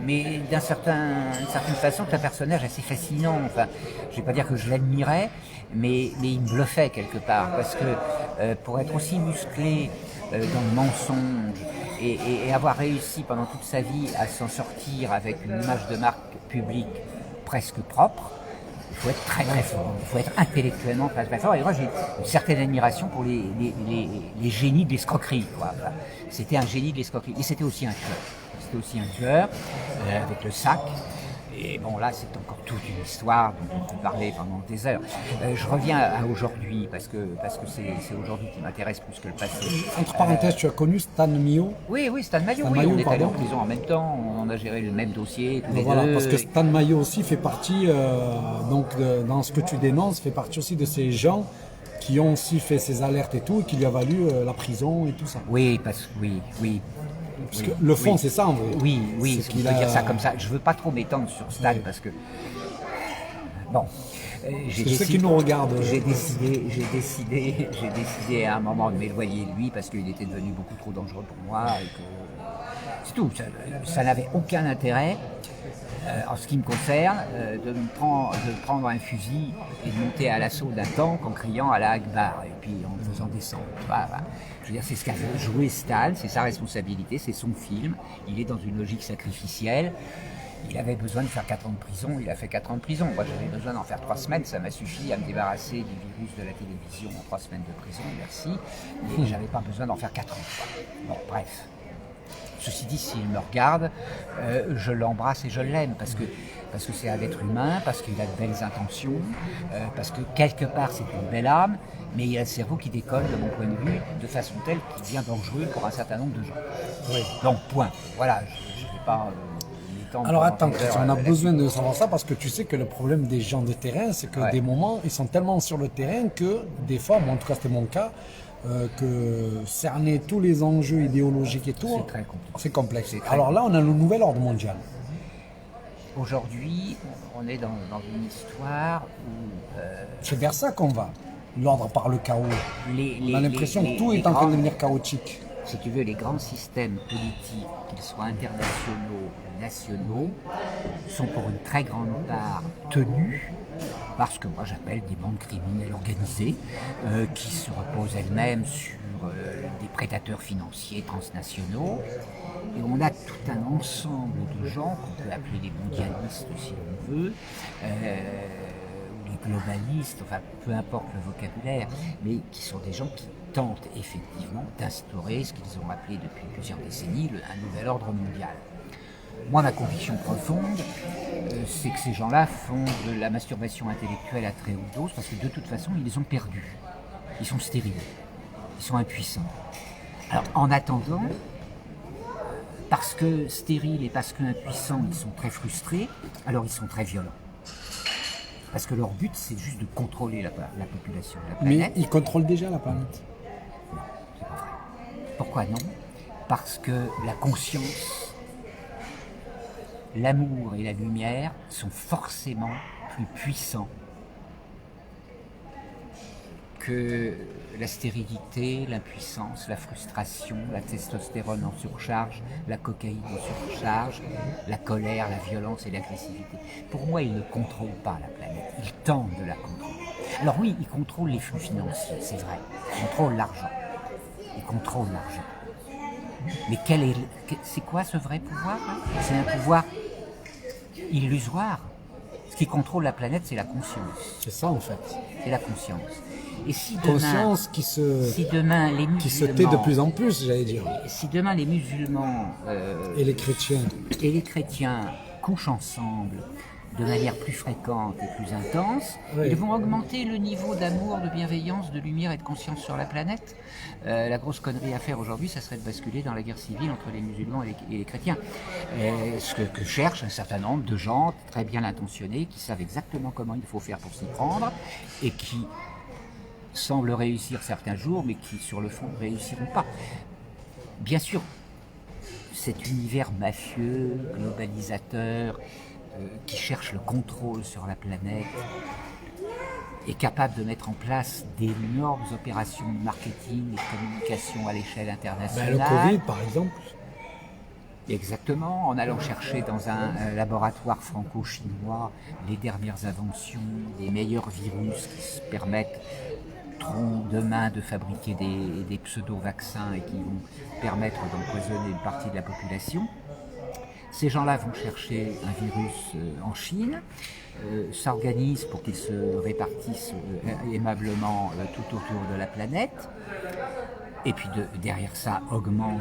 Mais d'une certaine façon, c'est un personnage assez fascinant. Enfin, je ne vais pas dire que je l'admirais, mais il me bluffait quelque part. Parce que pour être aussi musclé dans le mensonge et avoir réussi pendant toute sa vie à s'en sortir avec une image de marque publique presque propre, il faut être très très fort, il faut être intellectuellement très très fort. Et moi j'ai une certaine admiration pour les génies de l'escroquerie. Enfin, c'était un génie de l'escroquerie, et c'était aussi un tueur. C'était aussi un tueur avec le sac. Et bon, là, c'est encore toute une histoire dont on peut parler pendant des heures. Je reviens à aujourd'hui, parce que c'est aujourd'hui qui m'intéresse plus que le passé. Entre parenthèses, tu as connu Stan Maillot ? Oui, Stan Maillot. Oui, on est allé en prison en même temps, on a géré le même dossier. Parce que Stan Maillot aussi fait partie, dans ce que tu dénonces, fait partie aussi de ces gens qui ont aussi fait ces alertes et tout, et qui lui a valu la prison et tout ça. Oui, oui. Parce que le fond, c'est ça en vrai. Oui, C'est je qu'il peux a- dire ça comme ça. Je veux pas trop m'étendre sur Stan parce que bon, C'est ceux qui nous regardent. J'ai décidé à un moment de m'éloigner de lui parce qu'il était devenu beaucoup trop dangereux pour moi et que c'est tout. Ça n'avait aucun intérêt. En ce qui me concerne, de prendre un fusil et de monter à l'assaut d'un tank en criant à la Akbar et puis en me faisant descendre. Voilà. Je veux dire, c'est ce qu'a joué Stan, c'est sa responsabilité, c'est son film. Il est dans une logique sacrificielle. Il avait besoin de faire 4 ans de prison, il a fait 4 ans de prison. Moi, j'avais besoin d'en faire 3 semaines, ça m'a suffi à me débarrasser du virus de la télévision en 3 semaines de prison, merci. Mais j'avais pas besoin d'en faire 4 ans. Bon, bref. Ceci dit, s'il me regarde, je l'embrasse et je l'aime parce que c'est un être humain, parce qu'il a de belles intentions, parce que quelque part c'est une belle âme, mais il a le cerveau qui décolle de mon point de vue de façon telle qu'il devient dangereux pour un certain nombre de gens. Oui. Donc point. Voilà, je ne vais pas m'étendre. Alors pendant attends, des heures, on a là-dessus. besoin de savoir ça parce que tu sais que le problème des gens de terrain, c'est que Ouais. des moments, ils sont tellement sur le terrain que des fois, moi en tout cas c'était mon cas, que cerner tous les enjeux idéologiques et tout, C'est très compliqué. c'est complexe. C'est très Alors là, on a le nouvel ordre mondial. Aujourd'hui, on est dans une histoire où C'est vers ça qu'on va. L'ordre par le chaos. On a l'impression que tout est en train de devenir chaotique. Si tu veux, les grands systèmes politiques, qu'ils soient internationaux ou nationaux, sont pour une très grande part tenus par ce que moi j'appelle des bandes criminelles organisées, qui se reposent elles-mêmes sur des prédateurs financiers transnationaux. Et on a tout un ensemble de gens qu'on peut appeler les mondialistes si on veut, ou les globalistes, enfin peu importe le vocabulaire, mais qui sont des gens qui tentent effectivement d'instaurer ce qu'ils ont appelé depuis plusieurs décennies un nouvel ordre mondial. Moi, ma conviction profonde, c'est que ces gens-là font de la masturbation intellectuelle à très haute dose parce que de toute façon, ils les ont perdus. Ils sont stériles. Ils sont impuissants. Alors, en attendant, parce que stériles et parce qu'impuissants, ils sont très frustrés, alors ils sont très violents. Parce que leur but, c'est juste de contrôler la population de la Mais planète. ils contrôlent déjà la planète. Non, c'est pas vrai. Pourquoi non? Parce que la conscience, l'amour et la lumière sont forcément plus puissants que la stérilité, l'impuissance, la frustration, la testostérone en surcharge, la cocaïne en surcharge, la colère, la violence et l'agressivité. Pour moi, ils ne contrôlent pas la planète, ils tentent de la contrôler. Alors oui, ils contrôlent les flux financiers, c'est vrai, ils contrôlent l'argent. Ils contrôlent l'argent. Mais c'est quoi ce vrai pouvoir hein? C'est un pouvoir illusoire. Ce qui contrôle la planète, c'est la conscience. C'est ça en fait. C'est la conscience. Et si demain, Conscience si demain les musulmans, qui se tait de plus en plus, j'allais dire. si demain les musulmans Et les chrétiens. et les chrétiens couchent ensemble de manière plus fréquente et plus intense, Oui. ils vont augmenter le niveau d'amour, de bienveillance, de lumière et de conscience sur la planète. La grosse connerie à faire aujourd'hui, ça serait de basculer dans la guerre civile entre les musulmans et les chrétiens. Ce que cherchent un certain nombre de gens très bien intentionnés, qui savent exactement comment il faut faire pour s'y prendre, et qui semblent réussir certains jours, mais qui sur le fond ne réussiront pas. Bien sûr, cet univers mafieux, globalisateur, qui cherche le contrôle sur la planète, est capable de mettre en place d'énormes opérations de marketing et de communication à l'échelle internationale. Le Covid par exemple. Exactement, en allant chercher dans un laboratoire franco-chinois les dernières inventions, les meilleurs virus qui se permettront demain de fabriquer des pseudo-vaccins et qui vont permettre d'empoisonner une partie de la population. Ces gens-là vont chercher un virus en Chine, s'organisent pour qu'il se répartisse aimablement tout autour de la planète, et puis derrière ça augmentent,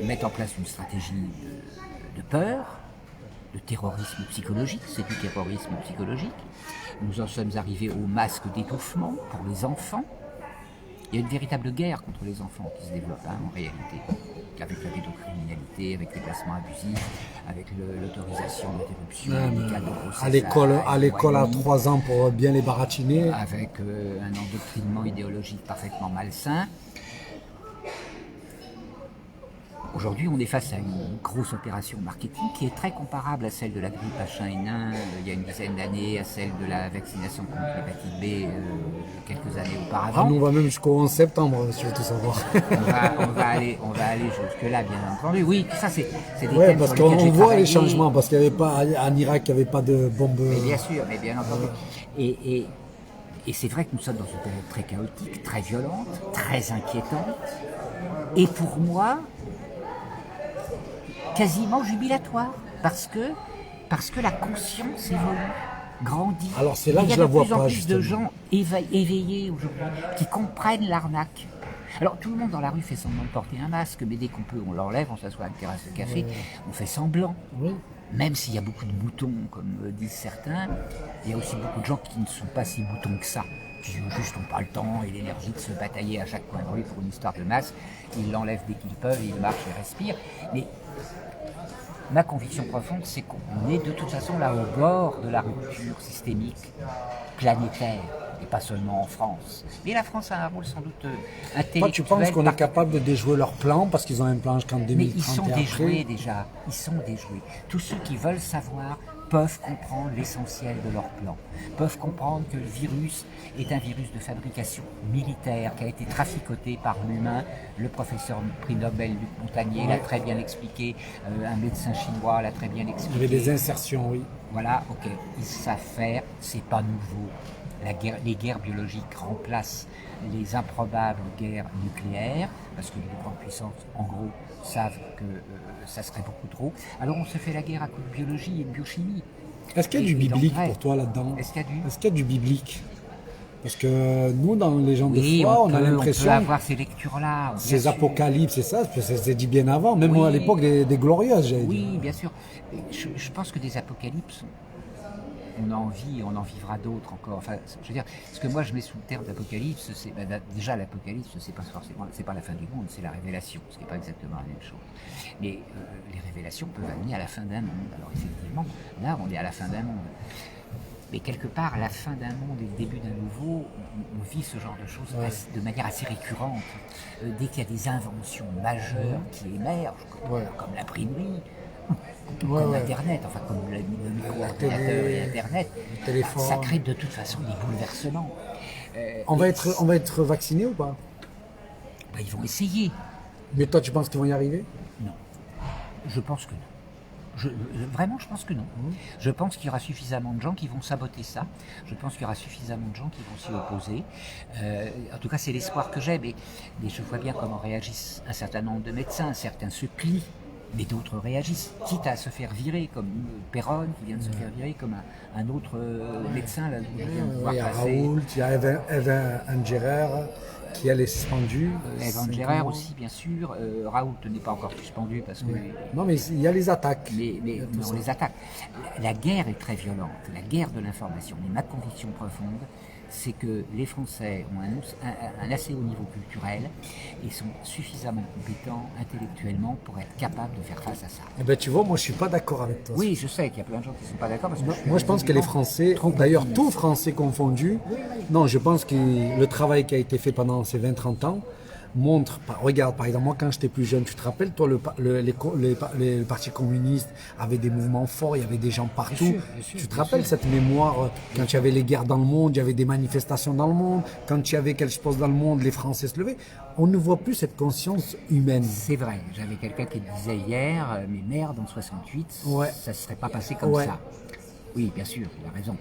mettent en place une stratégie de peur, de terrorisme psychologique, c'est du terrorisme psychologique. Nous en sommes arrivés au masque d'étouffement pour les enfants. Il y a une véritable guerre contre les enfants qui se développe en réalité, avec la pédocriminalité, avec les placements abusifs, avec l'autorisation d'interruption médicale de grossesse À l'école à 3 ans pour bien les baratiner. avec un endoctrinement idéologique parfaitement malsain. Aujourd'hui, on est face à une grosse opération marketing qui est très comparable à celle de la grippe H1N1 il y a une dizaine d'années, à celle de la vaccination contre l'hépatite B quelques années auparavant. Nous, on va même jusqu'au 11 septembre, si je veux tout savoir. On va aller jusque-là, bien entendu. Oui, ça, c'est des Ouais, thèmes parce sur lesquels qu'on j'ai voit les travaillé. changements, parce qu'il n'y avait pas, en Irak, il n'y avait pas de bombes. Mais bien sûr, mais bien entendu. Et c'est vrai que nous sommes dans une période très chaotique, très violente, très inquiétante. Et pour moi, quasiment jubilatoire. Parce que la conscience évolue, grandit. Alors, c'est là Il que y a je la de vois plus en pas, plus de justement. gens éveillés aujourd'hui, qui comprennent l'arnaque. Alors tout le monde dans la rue fait semblant de porter un masque, mais dès qu'on peut, on l'enlève, on s'assoit à la terrasse de café, on fait semblant. Oui. Même s'il y a beaucoup de boutons, comme disent certains, il y a aussi beaucoup de gens qui ne sont pas si boutons que ça, qui juste n'ont pas le temps et l'énergie de se batailler à chaque coin de rue pour une histoire de masque. Ils l'enlèvent dès qu'ils peuvent, ils marchent et respirent. Mais ma conviction profonde, c'est qu'on est de toute façon là au bord de la rupture systémique planétaire, et pas seulement en France. Mais la France a un rôle sans doute intellectuel. Toi, tu penses qu'on est capable de déjouer leur plan, parce qu'ils ont un plan jusqu'en 2030 Mais ils sont et déjoués après. déjà, ils sont déjoués. Tous ceux qui veulent savoir peuvent comprendre l'essentiel de leur plan, peuvent comprendre que le virus est un virus de fabrication militaire qui a été traficoté par l'humain. Le professeur prix Nobel Luc Montagnier l'a très bien expliqué, un médecin chinois l'a très bien Il y expliqué. avait des insertions, oui. Voilà, ok, ils savent faire, c'est pas nouveau. Les guerres biologiques remplacent les improbables guerres nucléaires, parce que les grandes puissances, en gros, savent que ça serait beaucoup trop. Alors on se fait la guerre à coups de biologie et de biochimie. Est-ce qu'il y a du Et biblique d'engrais. pour toi là-dedans? Est-ce qu'il y a du... Est-ce qu'il y a du biblique? Parce que nous, dans les gens de Oui, foi, on a on peut l'impression avoir ces lectures-là. bien ces sûr. apocalypses, c'est ça, c'est dit bien avant, même Oui. à l'époque des Glorieuses, j'allais dire. Oui, bien sûr. Je pense que des apocalypses, on en vit, on en vivra d'autres encore. Enfin, je veux dire, ce que moi je mets sous le terme d'apocalypse, c'est déjà l'apocalypse, c'est pas forcément, c'est pas la fin du monde, c'est la révélation, ce qui n'est pas exactement la même chose. Mais les révélations peuvent amener à la fin d'un monde. Alors effectivement, là, on est à la fin d'un monde. Mais quelque part, à la fin d'un monde et le début d'un nouveau, on vit ce genre de choses de manière assez récurrente. Dès qu'il y a des inventions majeures qui émergent, comme l'imprimerie, comme Internet, enfin comme le micro-ordinateur et Internet, le téléphone. ça crée de toute façon des bouleversements. On va être vaccinés ou pas? Ils vont essayer. Mais toi, tu penses qu'ils vont y arriver? Non. Je pense que non. Vraiment, je pense que non. Je pense qu'il y aura suffisamment de gens qui vont saboter ça. Je pense qu'il y aura suffisamment de gens qui vont s'y opposer. En tout cas, c'est l'espoir que j'ai. Mais je vois bien comment réagissent un certain nombre de médecins. Certains se plient, mais d'autres réagissent. Quitte à se faire virer, comme Perron, qui vient de se faire virer, comme un autre médecin là, que je viens de voir Il y a passer. Raoult, il y a Evan Angerer, qui elle est suspendu. Evan Gerrer aussi, bien sûr. Raoult n'est pas encore suspendu parce que... Non, mais il y a les attaques. Mais on les attaque. La guerre est très violente, la guerre de l'information. Mais ma conviction profonde, c'est que les Français ont un assez haut niveau culturel et sont suffisamment compétents intellectuellement pour être capables de faire face à ça. Eh ben, tu vois, moi, je suis pas d'accord avec toi. Oui, je sais qu'il y a plein de gens qui ne sont pas d'accord. Parce que Moi, je pense que les Français, d'ailleurs, tous Français confondus, non, je pense que le travail qui a été fait pendant ces 20-30 ans montre, regarde, par exemple, moi, quand j'étais plus jeune, tu te rappelles, toi, le Parti communiste avait des mouvements forts, il y avait des gens partout. Bien sûr, tu te rappelles cette mémoire, quand il y avait les guerres dans le monde, il y avait des manifestations dans le monde, quand il y avait quelque chose dans le monde, les Français se levaient. On ne voit plus cette conscience humaine. c'est vrai, j'avais quelqu'un qui disait hier, mais merde, en 68, ça ne serait pas passé comme ça. Oui, bien sûr, il a raison.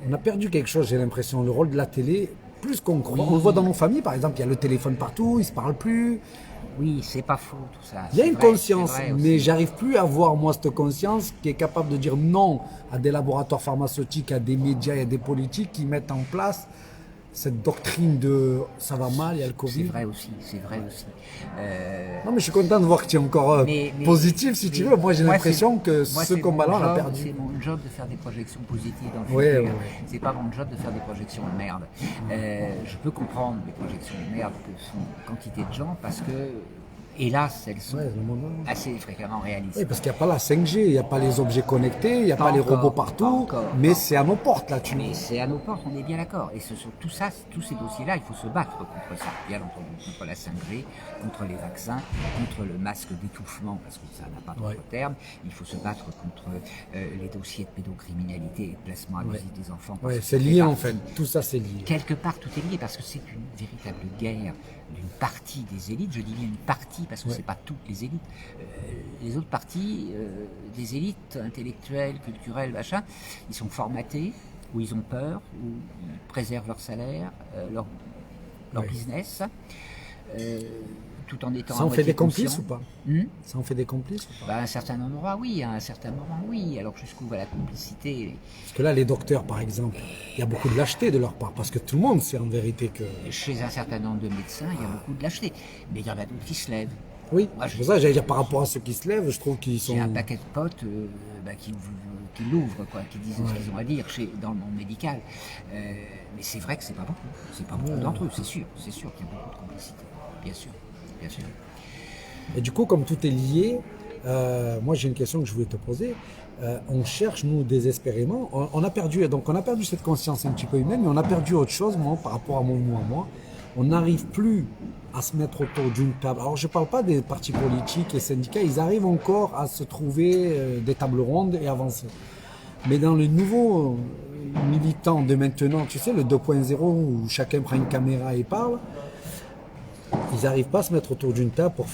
On a perdu quelque chose, j'ai l'impression, le rôle de la télé, plus qu'on croit. On le voit dans nos familles, par exemple, il y a le téléphone partout, ils ne se parlent plus. Oui, c'est pas faux tout ça. Il y a C'est une vrai, conscience, c'est vrai aussi. mais j'arrive plus à voir, moi, cette conscience qui est capable de dire non à des laboratoires pharmaceutiques, à des médias et à des politiques qui mettent en place cette doctrine de ça va mal, il y a le C'est Covid. vrai aussi, c'est vrai aussi. Non, mais je suis content de voir que tu es encore Mais- positif, si tu mais veux. Moi, j'ai moi, l'impression que moi, ce c'est combat-là, mon on l'a job, perdu. C'est mon job de faire des projections positives dans le Ouais, futur. ouais, ouais. C'est pas mon job de faire des projections de merde. Je peux comprendre les projections de merde que font quantité de gens parce que, hélas, elles sont Ouais, le moment. assez fréquemment réalistes. Oui, parce qu'il n'y a pas la 5G, il n'y a pas les objets connectés, il n'y a Pas pas les encore, robots pas partout, encore, mais pas c'est à nos portes là. Mais c'est à nos portes, on est bien d'accord. Et sur tout ça, tous ces dossiers-là, il faut se battre contre ça. Bien entendu, contre la 5G, contre les vaccins, contre le masque d'étouffement, parce que ça n'a pas d'autre Ouais. terme. Il faut se battre contre les dossiers de pédocriminalité et de placement abusif des enfants. parce Ouais, que c'est ça fait lié en partie- fait. Tout ça, c'est lié. Quelque part, tout est lié parce que c'est une véritable guerre d'une partie des élites. Je dis bien une partie parce que c'est pas toutes les élites. Les autres parties des élites intellectuelles, culturelles, machin, ils sont formatés, ou ils ont peur, ou ils préservent leur salaire, leur Ouais. business, tout en étant Ça à en fait moitié des complices conscient. ou pas Hmm. Ça en fait des complices ou pas Bah, à un certain endroit, oui, à un certain moment, oui. Alors jusqu'où va la complicité? Parce que là, les docteurs, par exemple, il y a beaucoup de lâcheté de leur part, parce que tout le monde sait en vérité que... Chez un certain nombre de médecins, il y a beaucoup de lâcheté. Mais il y en a d'autres qui se lèvent. Oui, Moi, c'est pour ça que j'allais dire par rapport à ceux qui se lèvent, je trouve qu'ils sont... J'ai un paquet de potes qui l'ouvrent, quoi, qui disent ce qu'ils ont à dire dans le monde médical. Mais c'est vrai que c'est pas beaucoup. C'est pas beaucoup d'entre eux, c'est sûr. C'est sûr qu'il y a beaucoup de complicité. Bien sûr. Bien sûr. Et du coup, comme tout est lié, moi j'ai une question que je voulais te poser. On cherche, nous, désespérément, on a perdu cette conscience un petit peu humaine, mais on a perdu autre chose, moi, par rapport à moi. On n'arrive plus à se mettre autour d'une table. Alors, je ne parle pas des partis politiques et syndicats, ils arrivent encore à se trouver des tables rondes et avancer. Mais dans le nouveau militant de maintenant, tu sais, le 2.0, où chacun prend une caméra et parle, ils n'arrivent pas à se mettre autour d'une table pour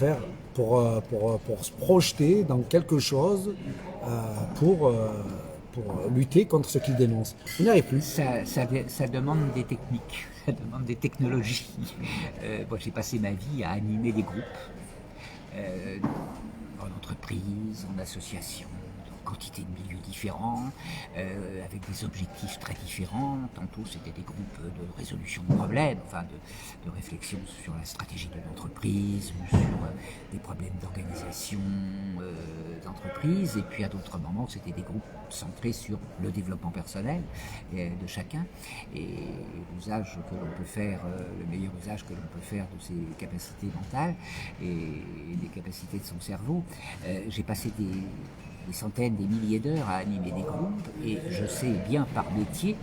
se projeter dans quelque chose pour lutter contre ce qu'ils dénoncent. Ils n'y arrivent plus. Ça demande des techniques, ça demande des technologies. Moi, j'ai passé ma vie à animer des groupes en entreprise, en association, dans quantité de milieux différents, avec des objectifs très différents. Tantôt, c'était des groupes de résolution de problèmes, enfin de réflexion sur la stratégie de l'entreprise ou sur des problèmes d'organisation d'entreprise. Et puis à d'autres moments, c'était des groupes centrés sur le développement personnel de chacun et l'usage que l'on peut faire, le meilleur usage que l'on peut faire de ses capacités mentales et des capacités de son cerveau. J'ai passé des centaines, des milliers d'heures à animer des groupes et je sais bien par métier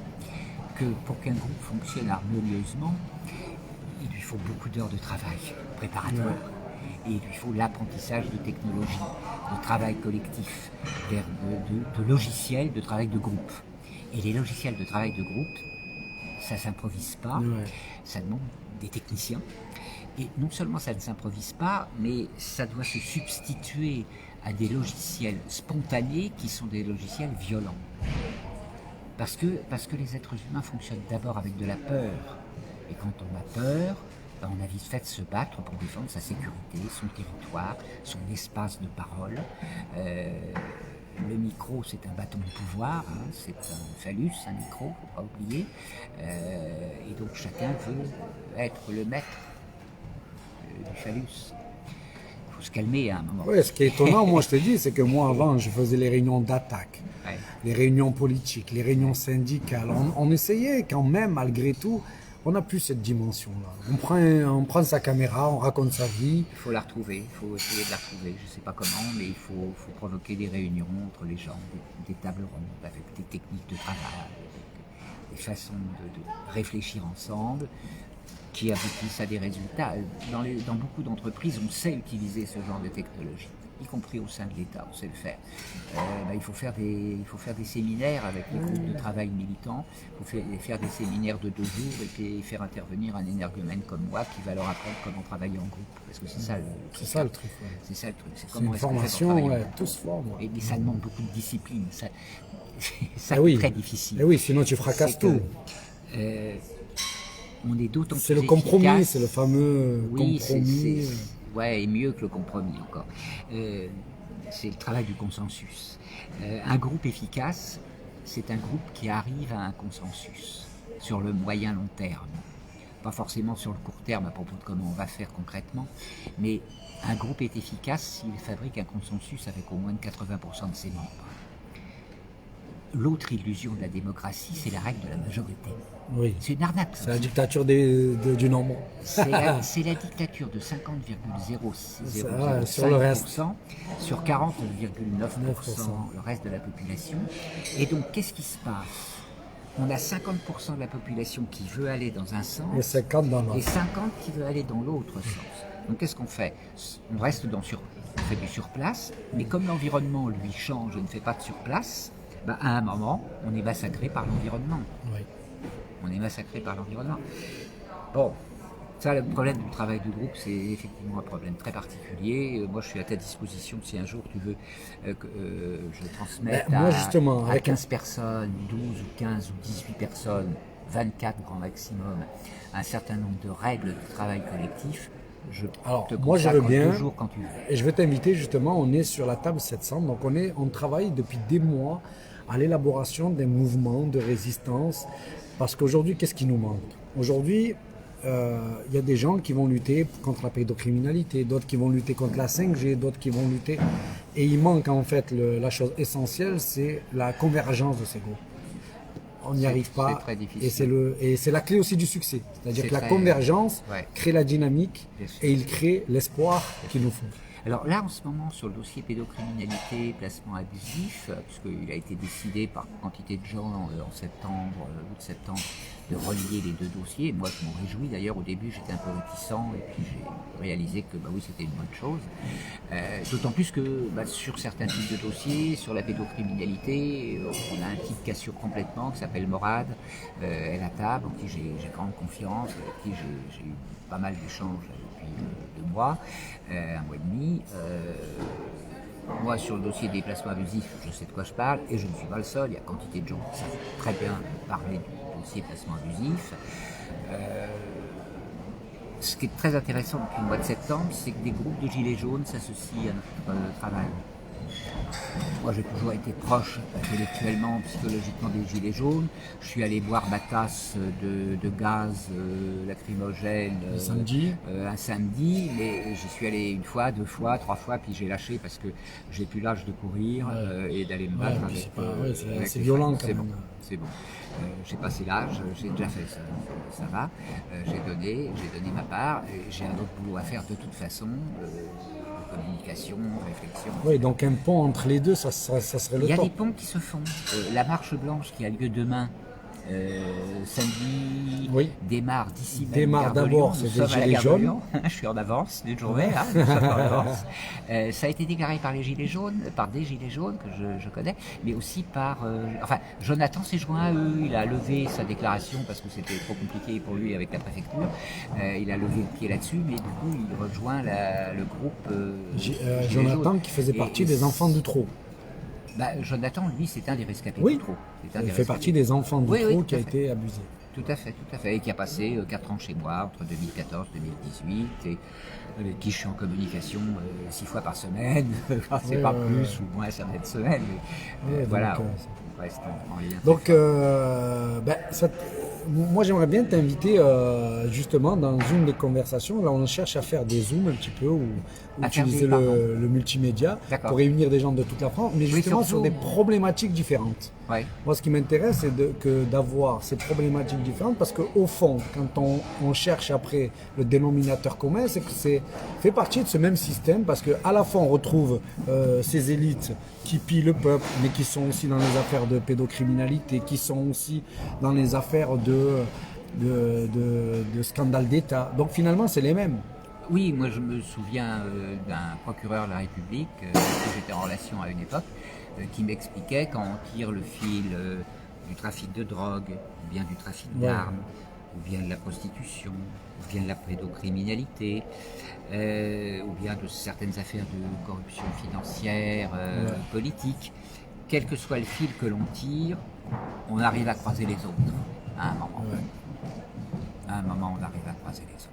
que pour qu'un groupe fonctionne harmonieusement, il lui faut beaucoup d'heures de travail préparatoire. Et il lui faut l'apprentissage de technologies, de travail collectif, de logiciels de travail de groupe. Et les logiciels de travail de groupe, ça ne s'improvise pas, ça demande des techniciens. Et non seulement ça ne s'improvise pas, mais ça doit se substituer à des logiciels spontanés qui sont des logiciels violents. Parce que les êtres humains fonctionnent d'abord avec de la peur. Et quand on a peur, on a vite fait de se battre pour défendre sa sécurité, son territoire, son espace de parole. Le micro, c'est un bâton de pouvoir, hein, c'est un phallus, un micro, faut pas oublier. Et donc chacun veut être le maître du phallus. Il faut se calmer à un moment. Oui, ce qui est étonnant, moi je te dis, c'est que moi avant, je faisais les réunions d'attaque, les réunions politiques, les réunions syndicales. On essayait quand même, malgré tout, on n'a plus cette dimension-là. On prend sa caméra, on raconte sa vie. Il faut la retrouver, il faut essayer de la retrouver. Je ne sais pas comment, mais il faut provoquer des réunions entre les gens, des tables rondes, avec des techniques de travail, avec des façons de réfléchir ensemble qui aboutissent à des résultats. Dans beaucoup d'entreprises, on sait utiliser ce genre de technologie, y compris au sein de l'État, on sait le faire. Il faut faire des séminaires avec les groupes de travail militants, il faut faire des séminaires de 2 jours et puis faire intervenir un énergumène comme moi qui va leur apprendre comment travailler en groupe. Parce que c'est ça le truc. C'est ça le truc. C'est ça le truc. C'est C'est comment une est-ce qu'on fait pour formation, travailler en ouais, groupe. tous forment. Mais ça demande beaucoup de discipline. Ça Ah oui. C'est très difficile. Eh oui, sinon tu fracasses C'est que, tout. On est d'autant plus C'est le compromis, efficace. c'est le fameux Oui, compromis. ouais, et mieux que le compromis encore. C'est le travail du consensus. Un groupe efficace, c'est un groupe qui arrive à un consensus. sur le moyen long terme. Pas forcément sur le court terme à propos de comment on va faire concrètement, mais un groupe est efficace s'il fabrique un consensus avec au moins de 80% de ses membres. L'autre illusion de la démocratie, c'est la règle de la majorité. Oui. C'est une arnaque. C'est la dictature du nombre. C'est la dictature de 50,006% sur le reste. sur 40,9% le reste de la population. Et donc, qu'est-ce qui se passe? On a 50% de la population qui veut aller dans un sens Et 50 dans l'autre. et 50 qui veut aller dans l'autre sens. Donc, qu'est-ce qu'on fait? On reste on fait du surplace, mais comme l'environnement, lui, change et ne fait pas de surplace, à un moment, on est massacré par l'environnement. Oui. On est massacré par l'environnement. Bon, ça, le problème du travail de groupe, c'est effectivement un problème très particulier. Moi, je suis à ta disposition si un jour tu veux que je transmette à 15 personnes, 12 ou 15 ou 18 personnes, 24 grand maximum, un certain nombre de règles de travail collectif. Moi je veux bien, toujours quand tu veux. Et je vais t'inviter justement, on est sur la table 700, donc on travaille depuis des mois à l'élaboration d'un mouvement de résistance, parce qu'aujourd'hui, qu'est-ce qui nous manque? Aujourd'hui, il y a des gens qui vont lutter contre la pédocriminalité, d'autres qui vont lutter contre la 5G, d'autres qui vont lutter, et il manque en fait la chose essentielle, c'est la convergence de ces groupes. On n'y arrive pas, très difficile. et c'est la clé aussi du succès. C'est-à-dire que la convergence crée la dynamique et il crée l'espoir qu'il nous faut. Alors là, en ce moment, sur le dossier pédocriminalité, placement abusif, puisqu'il a été décidé par quantité de gens en septembre, août septembre, de relier les deux dossiers. Moi, je m'en réjouis. D'ailleurs, au début, j'étais un peu réticent et puis j'ai réalisé que oui, c'était une bonne chose. D'autant plus que sur certains types de dossiers, sur la pédocriminalité, on a un type qui assure complètement, qui s'appelle Morad, El Attab, en qui j'ai grande confiance, avec qui j'ai eu pas mal d'échanges depuis 2 mois, un mois et demi. Moi, sur le dossier des placements abusifs, je sais de quoi je parle, et je ne suis pas le seul. Il y a quantité de gens qui savent très bien parler du dossier placement abusif. Ce qui est très intéressant depuis le mois de septembre, c'est que des groupes de gilets jaunes s'associent à notre travail. Moi, j'ai toujours été proche intellectuellement, psychologiquement des gilets jaunes. Je suis allé boire ma tasse de gaz lacrymogène un samedi, mais j'y suis allé 1 fois, 2 fois, 3 fois, puis j'ai lâché parce que j'ai plus l'âge de courir et d'aller me battre avec. C'est violent quand même. C'est bon. J'ai passé l'âge, j'ai déjà fait ça va. J'ai donné ma part. J'ai un autre boulot à faire de toute façon. Communication, réflexion. Oui, donc un pont entre les deux, ça serait le top. Il y a des ponts qui se font. La marche blanche qui a lieu demain, samedi, démarre d'ici même. Démarre d'abord, c'est des gilets jaunes. Je suis en avance d'une journée, là. Nous sommes en avance. Ça a été déclaré par les gilets jaunes, par des gilets jaunes que je connais, mais aussi par. Jonathan s'est joint à eux. Il a levé sa déclaration parce que c'était trop compliqué pour lui avec la préfecture. Il a levé le pied là-dessus, mais du coup, il rejoint le groupe. Jonathan qui faisait partie des enfants du trot. Jonathan, lui, c'est un des rescapés du trot. Il fait partie des enfants du trot qui a été abusé. Tout à fait. Et qui a passé 4 ans chez moi, entre 2014 et 2018, et avec qui je suis en communication 6 fois par semaine. C'est pas plus ou moins ça va être semaine, mais voilà, on reste en lien. Donc, moi j'aimerais bien t'inviter justement dans une des conversations. Là, on cherche à faire des zooms un petit peu ou utiliser le multimédia pour réunir des gens de toute la France, mais justement sur des problématiques différentes. Moi, ce qui m'intéresse, c'est d'avoir ces problématiques différentes parce qu'au fond, quand on cherche après le dénominateur commun, c'est que c'est fait partie de ce même système parce qu'à la fois on retrouve ces élites qui pillent le peuple, mais qui sont aussi dans les affaires de pédocriminalité, qui sont aussi dans les affaires de scandales d'État. Donc finalement, c'est les mêmes. Oui, moi je me souviens d'un procureur de la République avec qui j'étais en relation à une époque, qui m'expliquait quand on tire le fil du trafic de drogue, ou bien du trafic d'armes, ou bien de la prostitution, ou bien de la pédocriminalité, ou bien de certaines affaires de corruption financière, politique, quel que soit le fil que l'on tire, on arrive à croiser les autres à un moment. À un moment, on arrive à croiser les autres.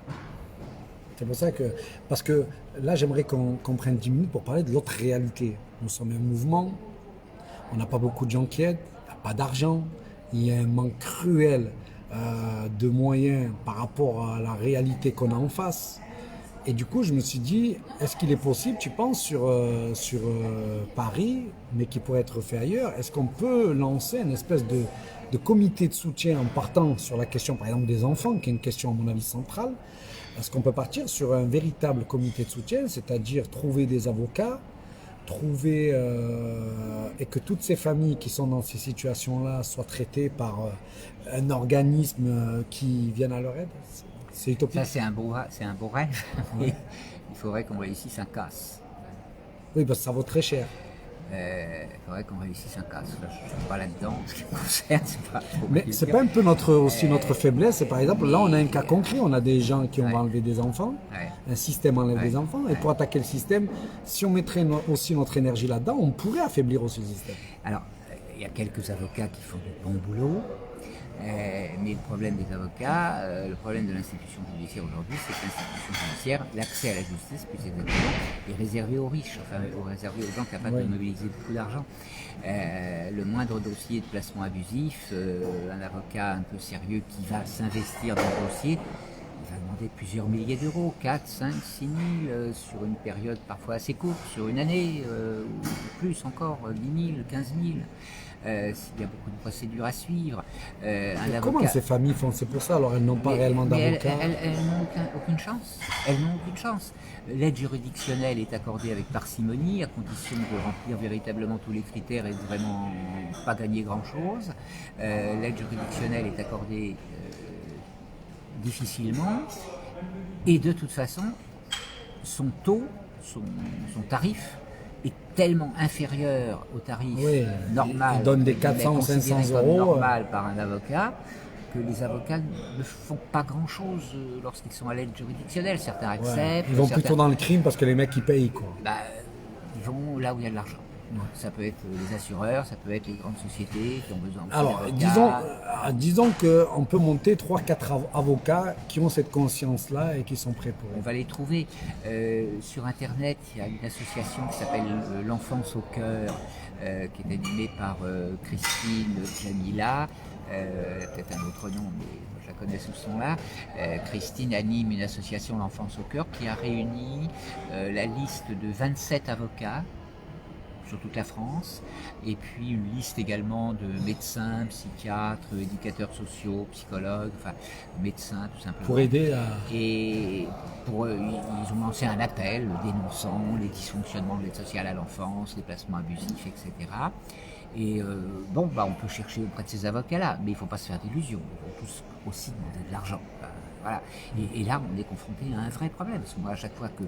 C'est pour ça que, parce que là, j'aimerais qu'on prenne 10 minutes pour parler de l'autre réalité. Nous sommes un mouvement, on n'a pas beaucoup de gens qui aident, il n'y a pas d'argent, il y a un manque cruel de moyens par rapport à la réalité qu'on a en face. Et du coup, je me suis dit, est-ce qu'il est possible, tu penses, sur Paris, mais qui pourrait être fait ailleurs, est-ce qu'on peut lancer une espèce de comité de soutien en partant sur la question, par exemple, des enfants, qui est une question, à mon avis, centrale. Est-ce qu'on peut partir sur un véritable comité de soutien, c'est-à-dire trouver des avocats, et que toutes ces familles qui sont dans ces situations-là soient traitées par un organisme qui vienne à leur aide? C'est utopique. Ça, c'est un beau rêve, mais il faudrait qu'on réussisse un casse. Oui, parce que ça vaut très cher. Il faudrait qu'on réussisse un casse. Là, je ne suis pas là-dedans, ce qui me concerne, c'est pas trop Mais compliqué. c'est pas un peu notre faiblesse. C'est par exemple, là on a un cas concret, on a des gens qui ont enlevé des enfants, Ouais. un système enlève des enfants, et pour attaquer le système, si on mettrait aussi notre énergie là-dedans, on pourrait affaiblir aussi le système. Alors, il y a quelques avocats qui font du bon boulot, mais le problème des avocats, le problème de l'institution judiciaire aujourd'hui, c'est que l'institution judiciaire, l'accès à la justice, plus exactement, est réservé aux riches, enfin réservé aux gens capables de mobiliser beaucoup d'argent. Le moindre dossier de placement abusif, un avocat un peu sérieux qui va s'investir dans le dossier, il va demander plusieurs milliers d'euros, 4, 5, 6 000, sur une période parfois assez courte, sur une année, ou plus encore, 10 000, 15 000. Il y a beaucoup de procédures à suivre. Comment ces familles font? C'est pour ça, alors elles n'ont pas réellement d'avocat. Elles n'ont aucune chance. Elles n'ont aucune chance. L'aide juridictionnelle est accordée avec parcimonie, à condition de remplir véritablement tous les critères et de vraiment pas gagner grand-chose. L'aide juridictionnelle est accordée difficilement, et de toute façon, son taux, son tarif est tellement inférieur au tarif normal, il donne des 400 ou 500 euros normal par un avocat, que les avocats ne font pas grand-chose lorsqu'ils sont à l'aide juridictionnelle. Certains acceptent. Ils vont plutôt dans le crime parce que les mecs ils payent, quoi. Ils vont là où il y a de l'argent. Ça peut être les assureurs, ça peut être les grandes sociétés qui ont besoin de Alors, disons qu'on peut monter 3-4 avocats qui ont cette conscience-là et qui sont prêts pour. On va les trouver. Sur Internet, il y a une association qui s'appelle l'Enfance au cœur, qui est animée par Christine Jamila. Elle a peut-être un autre nom, mais je la connais sous ce nom-là. Christine anime une association l'Enfance au cœur qui a réuni la liste de 27 avocats sur toute la France, et puis une liste également de médecins, psychiatres, éducateurs sociaux, psychologues, enfin médecins tout simplement. Pour aider à... Et ils ont lancé un appel dénonçant les dysfonctionnements de l'aide sociale à l'enfance, les placements abusifs, etc. Et on peut chercher auprès de ces avocats-là, mais il ne faut pas se faire d'illusions. Ils vont tous aussi demander de l'argent. Voilà. Et là, on est confronté à un vrai problème. Parce que moi, à chaque fois que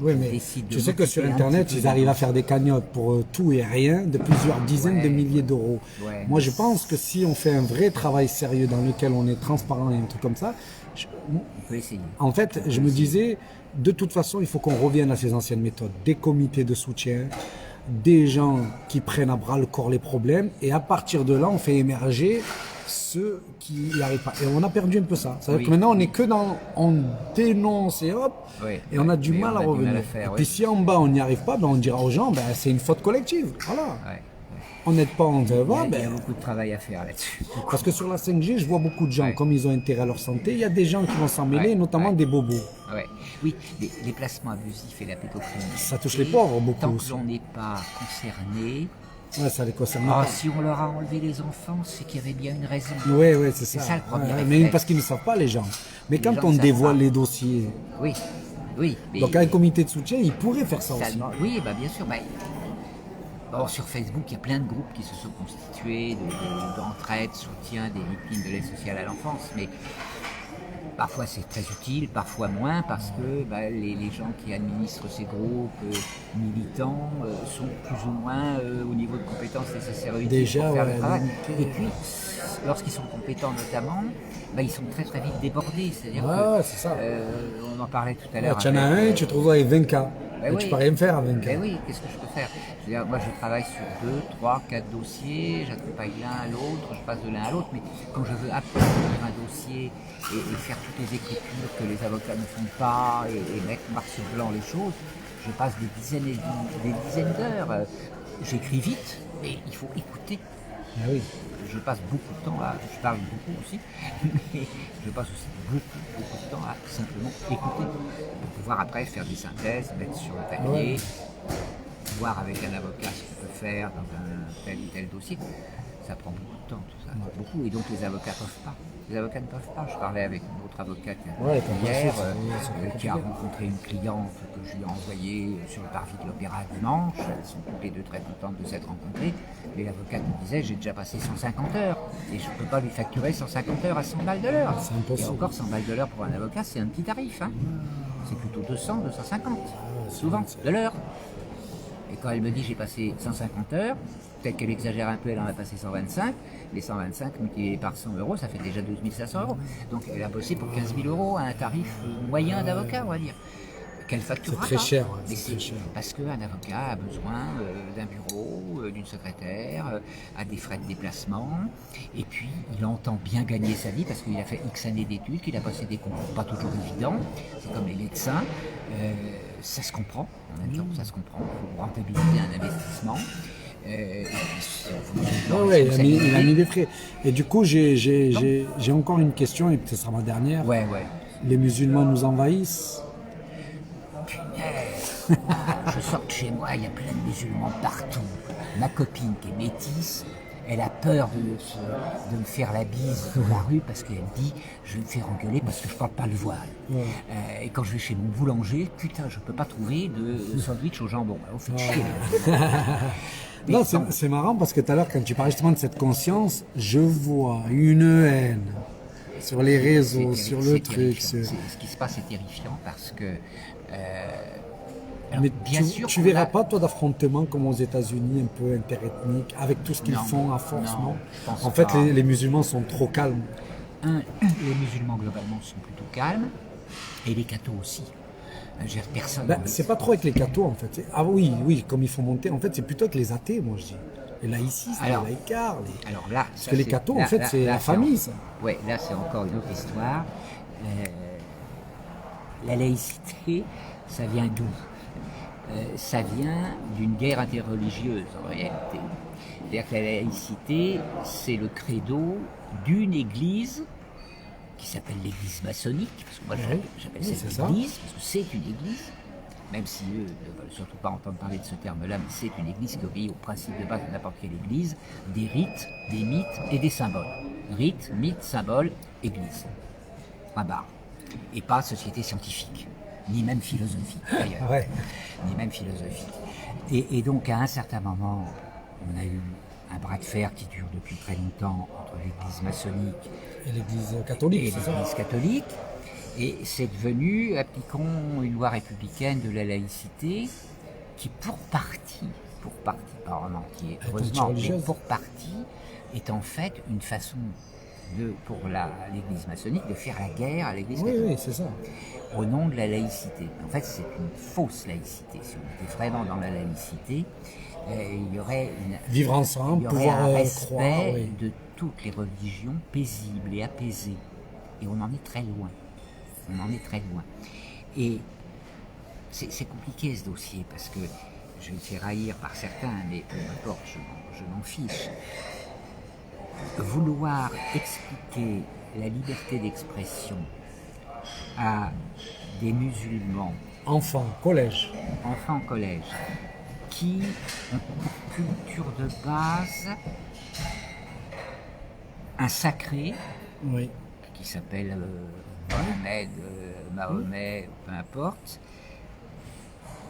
je décide de... Tu sais que sur Internet, ils arrivent à faire des cagnottes pour tout et rien de plusieurs dizaines de milliers d'euros. Moi, je pense que si on fait un vrai travail sérieux dans lequel on est transparent et un truc comme ça, on peut essayer. En fait, je me disais, de toute façon, il faut qu'on revienne à ces anciennes méthodes. Des comités de soutien, des gens qui prennent à bras le corps les problèmes, et à partir de là, on fait émerger ceux qui n'y arrivent pas. Et on a perdu un peu ça. C'est-à-dire que maintenant, on n'est que dans... On dénonce et hop, et on a du mal à revenir. Et puis si en bas, on n'y arrive pas, on dira aux gens, c'est une faute collective. Voilà. On n'aide pas, on va. Il y a beaucoup de travail à faire là-dessus. Parce que sur la 5G, je vois beaucoup de gens, comme ils ont intérêt à leur santé, il y a des gens qui vont s'en mêler, notamment des bobos. Oui, les placements abusifs et la pédophilie. Ça touche les pauvres beaucoup. Tant que l'on n'est pas concerné, ça les concerne pas. Si on leur a enlevé les enfants, c'est qu'il y avait bien une raison. Oui, c'est ça. C'est ça le premier mais parce qu'ils ne savent pas, les gens. Mais quand on dévoile les dossiers... Oui. Donc un comité de soutien, il pourrait faire ça aussi. Oui, bien sûr. Sur Facebook, il y a plein de groupes qui se sont constitués d'entraide, soutien des victimes de l'aide sociale à l'enfance, mais parfois c'est très utile, parfois moins, parce que les gens qui administrent ces groupes militants sont plus ou moins au niveau de compétences nécessaires pour faire le travail. Et puis, lorsqu'ils sont compétents notamment, ils sont très très vite débordés. C'est-à-dire c'est ça. On en parlait tout à l'heure. Tu en as un, tu te retrouves avec 20 cas. Tu peux rien faire avec 20 cas. Oui, qu'est-ce que je peux faire? Moi, je travaille sur 2, 3, 4 dossiers, j'accompagne l'un à l'autre, je passe de l'un à l'autre, mais quand je veux approfondir un dossier et faire toutes les écritures que les avocats ne font pas et mettre noir sur blanc les choses, je passe des dizaines d'heures. J'écris vite, mais il faut écouter. Ah oui. Je passe beaucoup de temps je parle beaucoup aussi, mais je passe aussi beaucoup de temps à simplement écouter, pour pouvoir après faire des synthèses, mettre sur le papier, voir avec un avocat ce qu'il peut faire dans un tel ou tel dossier. Ça prend beaucoup de temps, tout ça, beaucoup, et donc les avocats ne peuvent pas. Les avocats ne peuvent pas. Je parlais avec une autre avocate hier qui a rencontré une cliente que je lui ai envoyée sur le parvis de l'Opéra dimanche. Elles sont toutes les deux très contentes de s'être rencontrées. Mais l'avocate me disait, j'ai déjà passé 150 heures et je ne peux pas lui facturer 150 heures à 100 balles de l'heure. C'est impossible. Et encore 100 balles de l'heure pour un avocat, c'est un petit tarif. Hein. C'est plutôt 200, 250, souvent, de l'heure. Et quand elle me dit j'ai passé 150 heures, peut-être qu'elle exagère un peu, elle en a passé 125, les 125 multipliés par 100 euros, ça fait déjà 12 500 euros. Donc elle a bossé pour 15 000 euros à un tarif moyen d'avocat, on va dire. Qu'elle facturera c'est très pas. cher, Mais c'est très cher. parce qu'un avocat a besoin d'un bureau, d'une secrétaire, a des frais de déplacement, et puis il entend bien gagner sa vie parce qu'il a fait X années d'études, qu'il a passé des concours pas toujours évidents. C'est comme les médecins, ça se comprend. En même temps, ça se comprend. Il faut rentabiliser un investissement. Il a mis des frais. Et du coup, j'ai encore une question, et peut-être ce sera ma dernière. Ouais. Les musulmans nous envahissent. Je sors de chez moi, il y a plein de musulmans partout. Ma copine qui est métisse, elle a peur de me faire la bise dans la rue parce qu'elle dit je vais me faire engueuler parce que je porte pas le voile. Et quand je vais chez mon boulanger, putain, je peux pas trouver de sandwich au jambon. Alors, fait chier. Non, c'est marrant parce que tout à l'heure, quand tu parlais justement de cette conscience, je vois une haine sur les réseaux, sur le truc. Ce qui se passe est terrifiant parce que. Mais tu verras pas, toi, d'affrontement comme aux États-Unis, un peu interethnique, avec tout ce qu'ils font à force, non? En fait, les musulmans sont trop calmes. Les musulmans, globalement, sont plutôt calmes, et les cathos aussi. Personne. C'est pas trop avec les cathos, en fait. Ah oui, comme il faut monter. En fait, c'est plutôt avec les athées, moi, je dis. Les laïcistes, les laïcards. Alors là, parce que les cathos, en fait, c'est la famille, ça. Oui, là, c'est encore une autre histoire. La laïcité, ça vient d'où? Ça vient d'une guerre interreligieuse en réalité. C'est-à-dire que la laïcité, c'est le credo d'une église qui s'appelle l'église maçonnique, parce que moi j'appelle ça l'église, parce que c'est une église, même si eux ne veulent surtout pas entendre parler de ce terme-là, mais c'est une église qui obéit au principe de base de n'importe quelle église, des rites, des mythes et des symboles. Rites, mythes, symboles, église. Point barre. Et pas société scientifique. Ni même philosophique d'ailleurs, ni même philosophique. Et donc à un certain moment, on a eu un bras de fer qui dure depuis très longtemps entre l'église maçonnique et l'église catholique. Et c'est devenu, appliquons une loi républicaine de la laïcité, qui pour partie, pas en entier, heureusement, mais pour partie, est en fait une façon pour l'église maçonnique de faire la guerre à l'église catholique. Oui, c'est ça. Au nom de la laïcité. En fait, c'est une fausse laïcité. Si on était vraiment dans la laïcité, il y aurait vivre ensemble, pouvoir un respect croire, de toutes les religions paisibles et apaisées. Et on en est très loin. Et c'est compliqué ce dossier parce que je vais me faire haïr par certains, mais peu importe, je m'en fiche. Vouloir expliquer la liberté d'expression à des musulmans enfants collège qui ont pour culture de base un sacré qui s'appelle Mahomet, peu importe,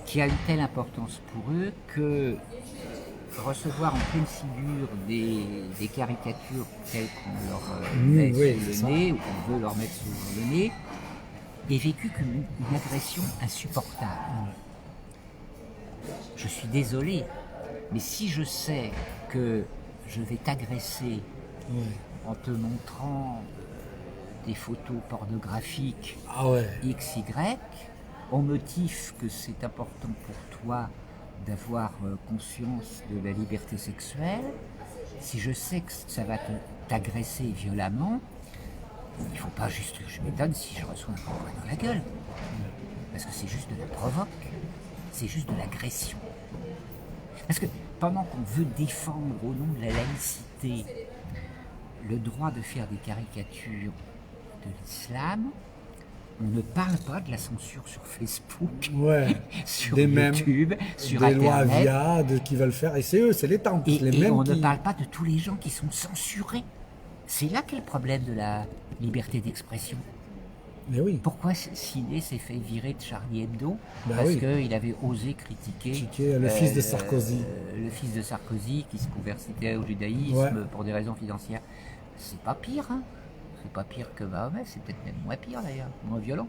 qui a une telle importance pour eux que recevoir en pleine figure des caricatures telles qu'on leur met sous le nez ou qu'on veut leur mettre sous le nez est vécu comme une agression insupportable. Je suis désolé, mais si je sais que je vais t'agresser en te montrant des photos pornographiques XY, au motif que c'est important pour toi d'avoir conscience de la liberté sexuelle, si je sais que ça va t'agresser violemment, il ne faut pas juste que je m'étonne si je reçois un coup de poing dans la gueule. Parce que c'est juste de la provoque, c'est juste de l'agression. Parce que pendant qu'on veut défendre au nom de la laïcité le droit de faire des caricatures de l'islam, on ne parle pas de la censure sur Facebook, Ouais. sur Des YouTube, mêmes, sur des lois Internet. via qui veulent faire. Et c'est eux, c'est l'État en plus. Et, Les et mêmes on qui... ne parle pas de tous les gens qui sont censurés. C'est là qu'est le problème de la liberté d'expression. Mais oui. Pourquoi Sidney s'est fait virer de Charlie Hebdo? Bah Parce oui. qu'il avait osé critiquer Le fils de Sarkozy. le fils de Sarkozy qui se convertissait au judaïsme Ouais. pour des raisons financières. C'est pas pire, hein. C'est pas pire que Mahomet, c'est peut-être même moins pire d'ailleurs, moins violent.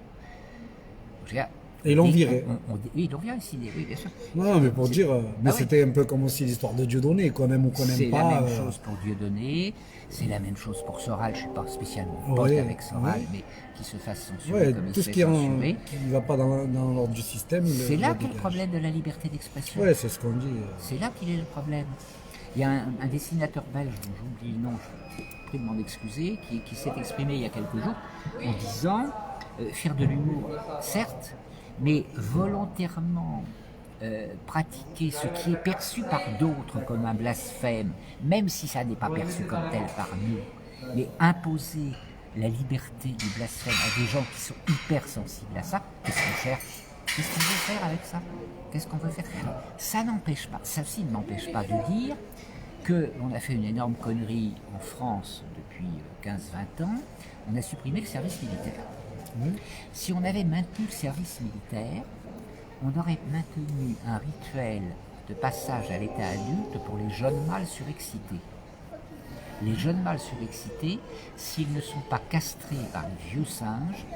Je veux dire, Et ils l'ont viré. Oui, ils l'ont viré, Sidney, oui, bien sûr. Non, mais pour dire, mais Ah oui. c'était un peu comme aussi l'histoire de Dieudonné, qu'on aime ou qu'on C'est n'aime la pas. même chose pour Dieudonné, c'est la même chose pour Soral. Je ne suis pas spécialement pote Ouais, avec Soral, ouais. mais qui se fasse censurer Ouais, comme il tout se ce fait qui censurer. ne va pas dans l'ordre du système. C'est là qu'est le dégage. problème de la liberté d'expression. Ouais, c'est ce qu'on dit. C'est là qu'il est le problème. Il y a un dessinateur belge, dont j'oublie le nom, je prie de m'en excuser, qui s'est exprimé il y a quelques jours en disant faire de l'humour, certes, mais volontairement pratiquer ce qui est perçu par d'autres comme un blasphème, même si ça n'est pas perçu comme tel par nous, mais imposer la liberté du blasphème à des gens qui sont hyper sensibles à ça, qu'est-ce qu'on cherche? Qu'est-ce qu'on veut faire avec ça? Qu'est-ce qu'on veut faire? Ça n'empêche pas, ça aussi ne m'empêche pas de dire qu'on a fait une énorme connerie en France depuis 15-20 ans, on a supprimé le service militaire. Si on avait maintenu le service militaire, on aurait maintenu un rituel de passage à l'état adulte pour les jeunes mâles surexcités. Les jeunes mâles surexcités, s'ils ne sont pas castrés par les vieux singes,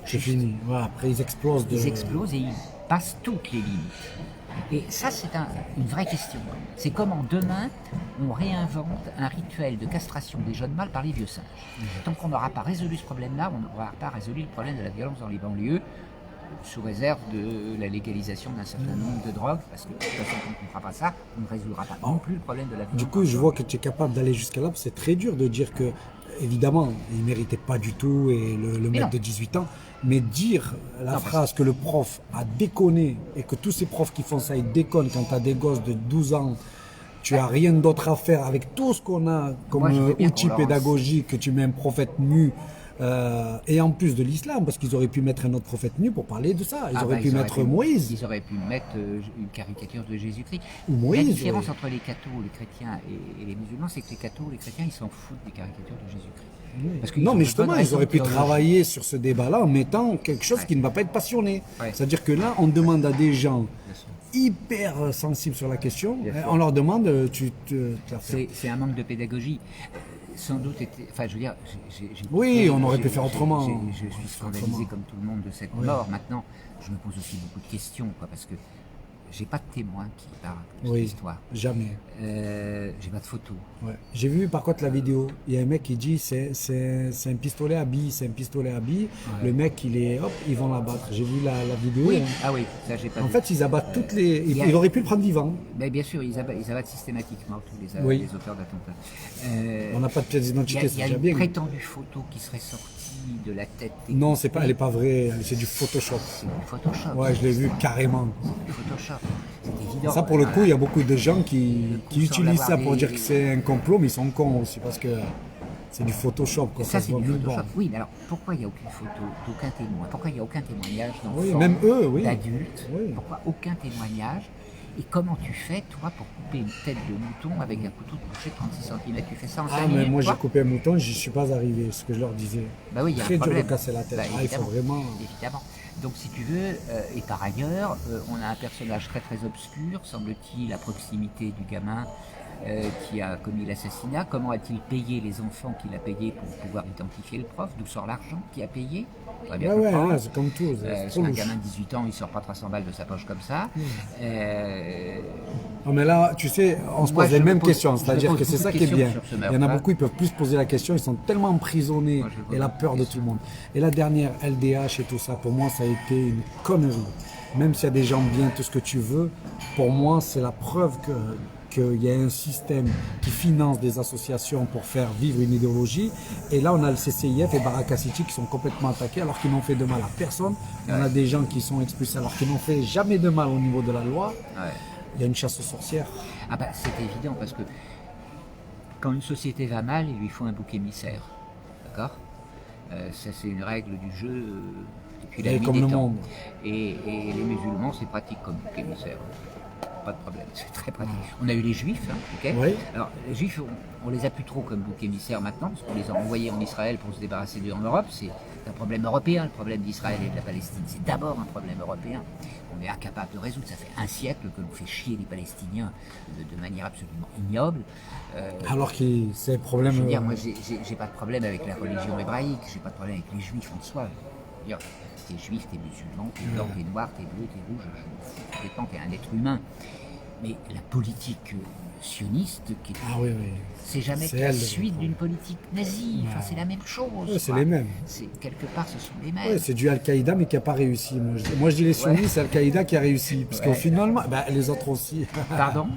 C'est fini. Ouais, après, ils explosent. ils explosent et ils passent toutes les limites. Et ça, c'est une vraie question. C'est comment demain, on réinvente un rituel de castration des jeunes mâles par les vieux singes. Tant qu'on n'aura pas résolu ce problème-là, on n'aura pas résolu le problème de la violence dans les banlieues, sous réserve de la légalisation d'un certain nombre de drogues, parce que de toute façon, quand on ne fera pas ça, on ne résoudra pas non plus le problème de la violence. Du coup, je vois que tu es capable d'aller jusqu'à là. C'est très dur de dire que, évidemment, il ne méritait pas du tout et le mec non. de 18 ans. Mais dire la Non, phrase que le prof a déconné et que tous ces profs qui font ça, ils déconnent quand tu as des gosses de 12 ans, tu as rien d'autre à faire avec tout ce qu'on a comme Moi, je veux bien outil qu'on leur pédagogique, que tu mets un prophète nu. Et en plus de l'islam, parce qu'ils auraient pu mettre un autre prophète nu pour parler de ça. Ils auraient pu mettre Moïse. Ils auraient pu mettre une caricature de Jésus-Christ. Ou Moïse, La différence oui. entre les cathos, les chrétiens et les musulmans, c'est que les cathos, les chrétiens, ils s'en foutent des caricatures de Jésus-Christ. Parce qu'ils Non, ont mais de justement, bonnes ils raisons auraient pu théologiques. travailler sur ce débat-là en mettant quelque chose Ouais. qui ne va pas être passionné. Ouais. C'est-à-dire que là, on demande à des gens Bien sûr. hyper sensibles sur la question, Bien sûr. on leur demande, tu la fais. C'est un manque de pédagogie. Sans doute, enfin, je veux dire, Oui, on aurait pu faire autrement. Je suis scandalisé Autrement. comme tout le monde de cette Oui. mort. Maintenant, je me pose aussi beaucoup de questions, quoi, parce que j'ai pas de témoins qui parlent de cette Oui, histoire. jamais. J'ai pas de photos. Ouais. J'ai vu par contre la vidéo, il y a un mec qui dit c'est un pistolet à billes, c'est un pistolet à billes. Ouais. Le mec, ils vont l'abattre. J'ai vu la vidéo. Oui, hein. ah oui, ça j'ai pas En vu. fait, ils abattent toutes les. il y a- Il aurait pu le prendre vivant. Mais bien sûr, ils abattent systématiquement tous les Oui. les auteurs d'attentats. On n'a pas de pièce Il y a, d'identité, il c'est y a déjà une bien. prétendue photo qui serait sortie de la tête. Non, c'est pas, elle est pas vraie, c'est du Photoshop. C'est du Photoshop. Ouais, je l'ai vu carrément. C'est du Photoshop. C'est évident. Ça, pour le coup, il y a beaucoup de gens qui sans utilisent l'avoir ça pour des- dire que c'est un complot, mais ils sont cons aussi parce que c'est du Photoshop. Quoi. Ça, se c'est voit du nulle Photoshop. part. Oui, mais alors, pourquoi il n'y a aucune photo d'aucun témoin? Pourquoi il n'y a aucun témoignage d'enfants, Oui, même eux, oui. d'adultes? Oui. Pourquoi aucun témoignage? Et comment tu fais, toi, pour couper une tête de mouton avec un couteau de boucher de 36 cm? Tu fais ça en 5 Ah, minutes, mais moi j'ai toi? coupé un mouton, j'y suis pas arrivé, ce que je leur disais. Bah oui, il y a Très un dur problème. de casser la tête. Bah, Ah, il faut vraiment. Évidemment. Donc si tu veux, et par ailleurs, on a un personnage très très obscur, semble-t-il, à proximité du gamin qui a commis l'assassinat. Comment a-t-il payé les enfants qu'il a payés pour pouvoir identifier le prof? D'où sort l'argent qui a payé? On va bien Ouais, comprendre. ouais, c'est comme tout. C'est Parce trop qu'un louche. gamin de 18 ans, il sort pas 300 balles de sa poche comme ça. Non, mais là, tu sais, on se Moi, pose je les me mêmes pose- questions, je me c'est-à-dire pose que c'est beaucoup ça de qui est bien. questions sur ce Il y en a meurtre-là. beaucoup, ils peuvent plus se poser la question, ils sont tellement emprisonnés Moi, je pose et la beaucoup de peur de tout questions. le monde. Et la dernière, LDH et tout ça, pour moi, ça a été une connerie. Même s'il y a des gens bien, tout ce que tu veux, pour moi, c'est la preuve qu'il y a un système qui finance des associations pour faire vivre une idéologie. Et là, on a le CCIF et Baraka City qui sont complètement attaqués alors qu'ils n'ont fait de mal à personne. On a des gens qui sont expulsés alors qu'ils n'ont fait jamais de mal au niveau de la loi. Ouais. Il y a une chasse aux sorcières. Ah bah c'est évident parce que quand une société va mal, il lui faut un bouc émissaire. D'accord. Ça c'est une règle du jeu depuis la nuit comme des le temps. monde. Et les musulmans c'est pratique comme bouc émissaire. Pas de problème, c'est très pratique. On a eu les juifs, hein, ok. Oui. Alors les juifs, on les a plus trop comme bouc émissaire maintenant, parce qu'on les a envoyés en Israël pour se débarrasser d'eux en Europe. C'est un problème européen, le problème d'Israël et de la Palestine. C'est d'abord un problème européen. On est incapable de résoudre. Ça fait un siècle que l'on fait chier les Palestiniens de manière absolument ignoble. Alors que c'est un problème. Je veux dire, moi, j'ai pas de problème avec la religion hébraïque, j'ai pas de problème avec les juifs en soi. Je veux dire, t'es juif, t'es musulman, t'es blanc, t'es noir, t'es bleu, t'es rouge, je m'en fous, tout dépend, t'es un être humain. Mais la politique sioniste, Oui. c'est jamais C'est que la elle, suite d'une politique nazie. Enfin, c'est la même chose. Ouais, c'est quoi. les mêmes. Quelque part, ce sont les mêmes. Ouais, c'est du Al-Qaïda mais qui n'a pas réussi. Moi je dis les sionistes, c'est Al-Qaïda qui a réussi. Parce qu'au final, les autres aussi. Pardon.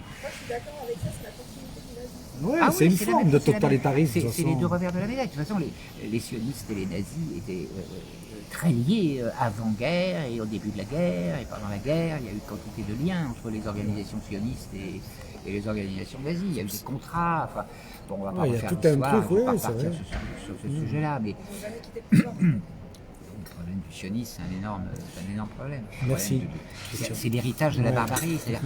Ouais, Ah c'est oui, une la forme même- de c'est la même- totalitarisme. de toute C'est les façon. deux revers de la médaille. De toute façon, les sionistes et les nazis étaient très liés avant-guerre et au début de la guerre et pendant la guerre. Il y a eu quantité de liens entre les organisations sionistes et les organisations nazies. Il y a eu des contrats. Enfin, bon, on va pas Ouais, il y a refaire tout un l'histoire, truc, on va oui, pas c'est repartir vrai. sur ce sujet-là, mais le problème du sionisme, c'est un énorme problème. Le Merci, problème Christian. c'est l'héritage de la Ouais. barbarie. C'est-à-dire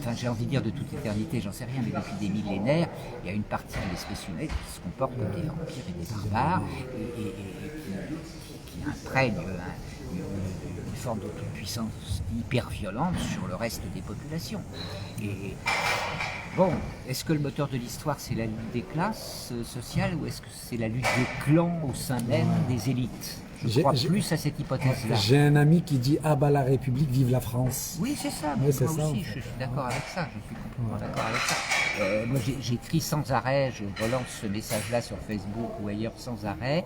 enfin, j'ai envie de dire de toute éternité, j'en sais rien, mais depuis des millénaires, il y a une partie de l'espèce humaine qui se comporte comme des vampires et des barbares et qui imprègne une forme de toute-puissance hyper violente sur le reste des populations. Et bon, est-ce que le moteur de l'histoire c'est la lutte des classes sociales ou est-ce que c'est la lutte des clans au sein même des élites? Je crois plus à cette hypothèse-là. J'ai un ami qui dit ah bah la République, vive la France. Oui, c'est ça. Ouais, c'est moi ça, aussi, en fait. je suis d'accord avec ça. Je suis complètement d'accord avec ça. Moi, j'écris sans arrêt, je relance ce message-là sur Facebook ou ailleurs sans arrêt.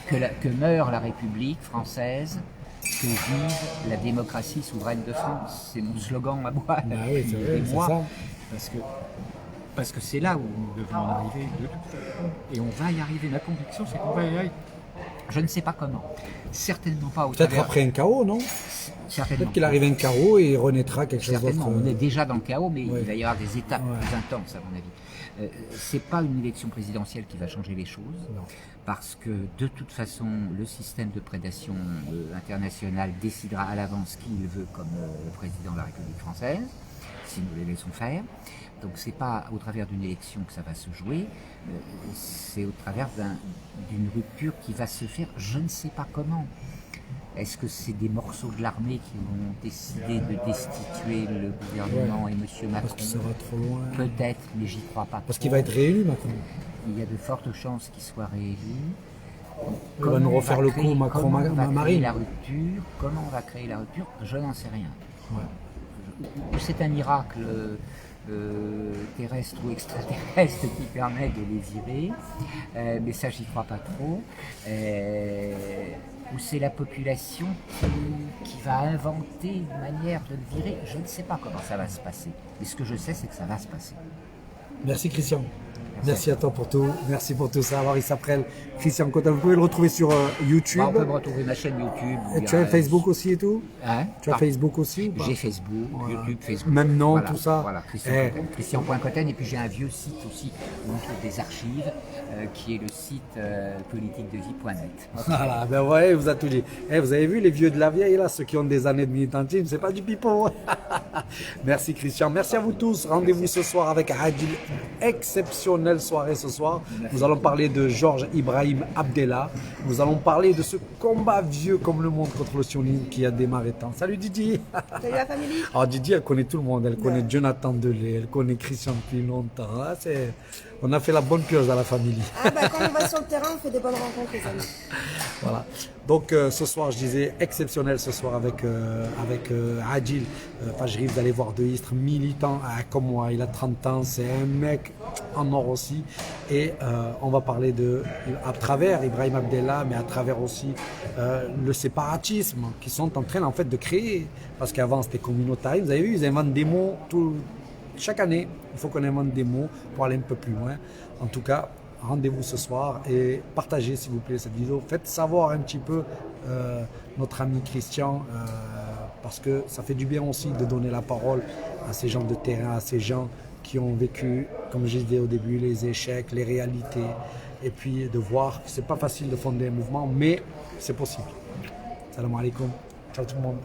Que meure la République française, que vive la démocratie souveraine de France. C'est mon slogan à moi. Bah oui, c'est vrai, Et c'est moi, ça. parce que c'est là où nous devons en arriver de toute façon. Et on va y arriver. Ma conviction, c'est qu'on va y arriver. Je ne sais pas comment. Certainement pas au Peut-être travers. après un chaos, non? Certainement. Peut-être qu'il arrive un chaos et il renaîtra quelque chose d'autre. Certainement, on est déjà dans le chaos, mais Ouais. il va y avoir des étapes Ouais. plus intenses, à mon avis. C'est pas une élection présidentielle qui va changer les choses, Non. parce que de toute façon, le système de prédation internationale décidera à l'avance qui il veut comme président de la République française, si nous les laissons faire. Donc c'est pas au travers d'une élection que ça va se jouer, c'est au travers d'une rupture qui va se faire, je ne sais pas comment. Est-ce que c'est des morceaux de l'armée qui vont décider de destituer le gouvernement et M. Macron? Parce que ça va trop loin. Peut-être, mais j'y crois pas. Parce trop. qu'il va être réélu, Macron. Il y a de fortes chances qu'il soit réélu. Il va nous refaire le coup, Macron, comment on va créer Marine. la rupture? Comment on va créer la rupture? Je n'en sais rien. Ouais. Ou c'est un miracle terrestre ou extraterrestre qui permet de les virer, mais ça j'y crois pas trop. Ou c'est la population qui va inventer une manière de le virer. Je ne sais pas comment ça va se passer. Mais ce que je sais, c'est que ça va se passer. Merci Christian. Merci à toi pour tout. Merci pour tout ça. Alors il s'appelle Christian Cotin. Vous pouvez le retrouver sur YouTube. On peut me retrouver ma chaîne YouTube. Et tu as Facebook aussi et tout? Hein? Tu as Facebook aussi ou pas? J'ai Facebook, YouTube, Facebook. Même nom, Voilà, tout ça. Voilà, Christian.Cotten. Et puis j'ai un vieux site aussi où on trouve des archives, qui est le site politiquedevie.net. Voilà, ben ouais, vous a tout dit. Vous avez vu les vieux de la vieille là, ceux qui ont des années de militantisme, c'est pas du pipeau. Merci Christian, merci à vous tous. Rendez-vous ce soir avec Adil. Exceptionnelle soirée ce soir. Nous allons parler de Georges Ibrahim Abdellah. Nous allons parler de ce combat vieux comme le monde contre le sionisme qui a démarré tant. Salut Didi. Salut la famille. Alors Didi, elle connaît tout le monde. Elle connaît Jonathan Delay, elle connaît Christian depuis longtemps. Ah, on a fait la bonne pioche dans la famille. Ah bah quand on va sur le terrain, on fait des bonnes rencontres les amis. Voilà. Donc ce soir, je disais exceptionnel ce soir avec Adil Fajri. Vous allez voir de Istres, militant comme moi. Il a 30 ans, c'est un mec en or aussi. Et on va parler à travers Ibrahim Abdellah, mais à travers aussi le séparatisme qu'ils sont en train en fait de créer. Parce qu'avant c'était communautaire. Vous avez vu, ils inventent des mots chaque année. Il faut qu'on invente des mots pour aller un peu plus loin. En tout cas, rendez-vous ce soir et partagez s'il vous plaît cette vidéo. Faites savoir un petit peu notre ami Christian parce que ça fait du bien aussi de donner la parole à ces gens de terrain, à ces gens qui ont vécu, comme je disais au début, les échecs, les réalités, et puis de voir que c'est pas facile de fonder un mouvement, mais c'est possible. Salam alaikum. Ciao tout le monde.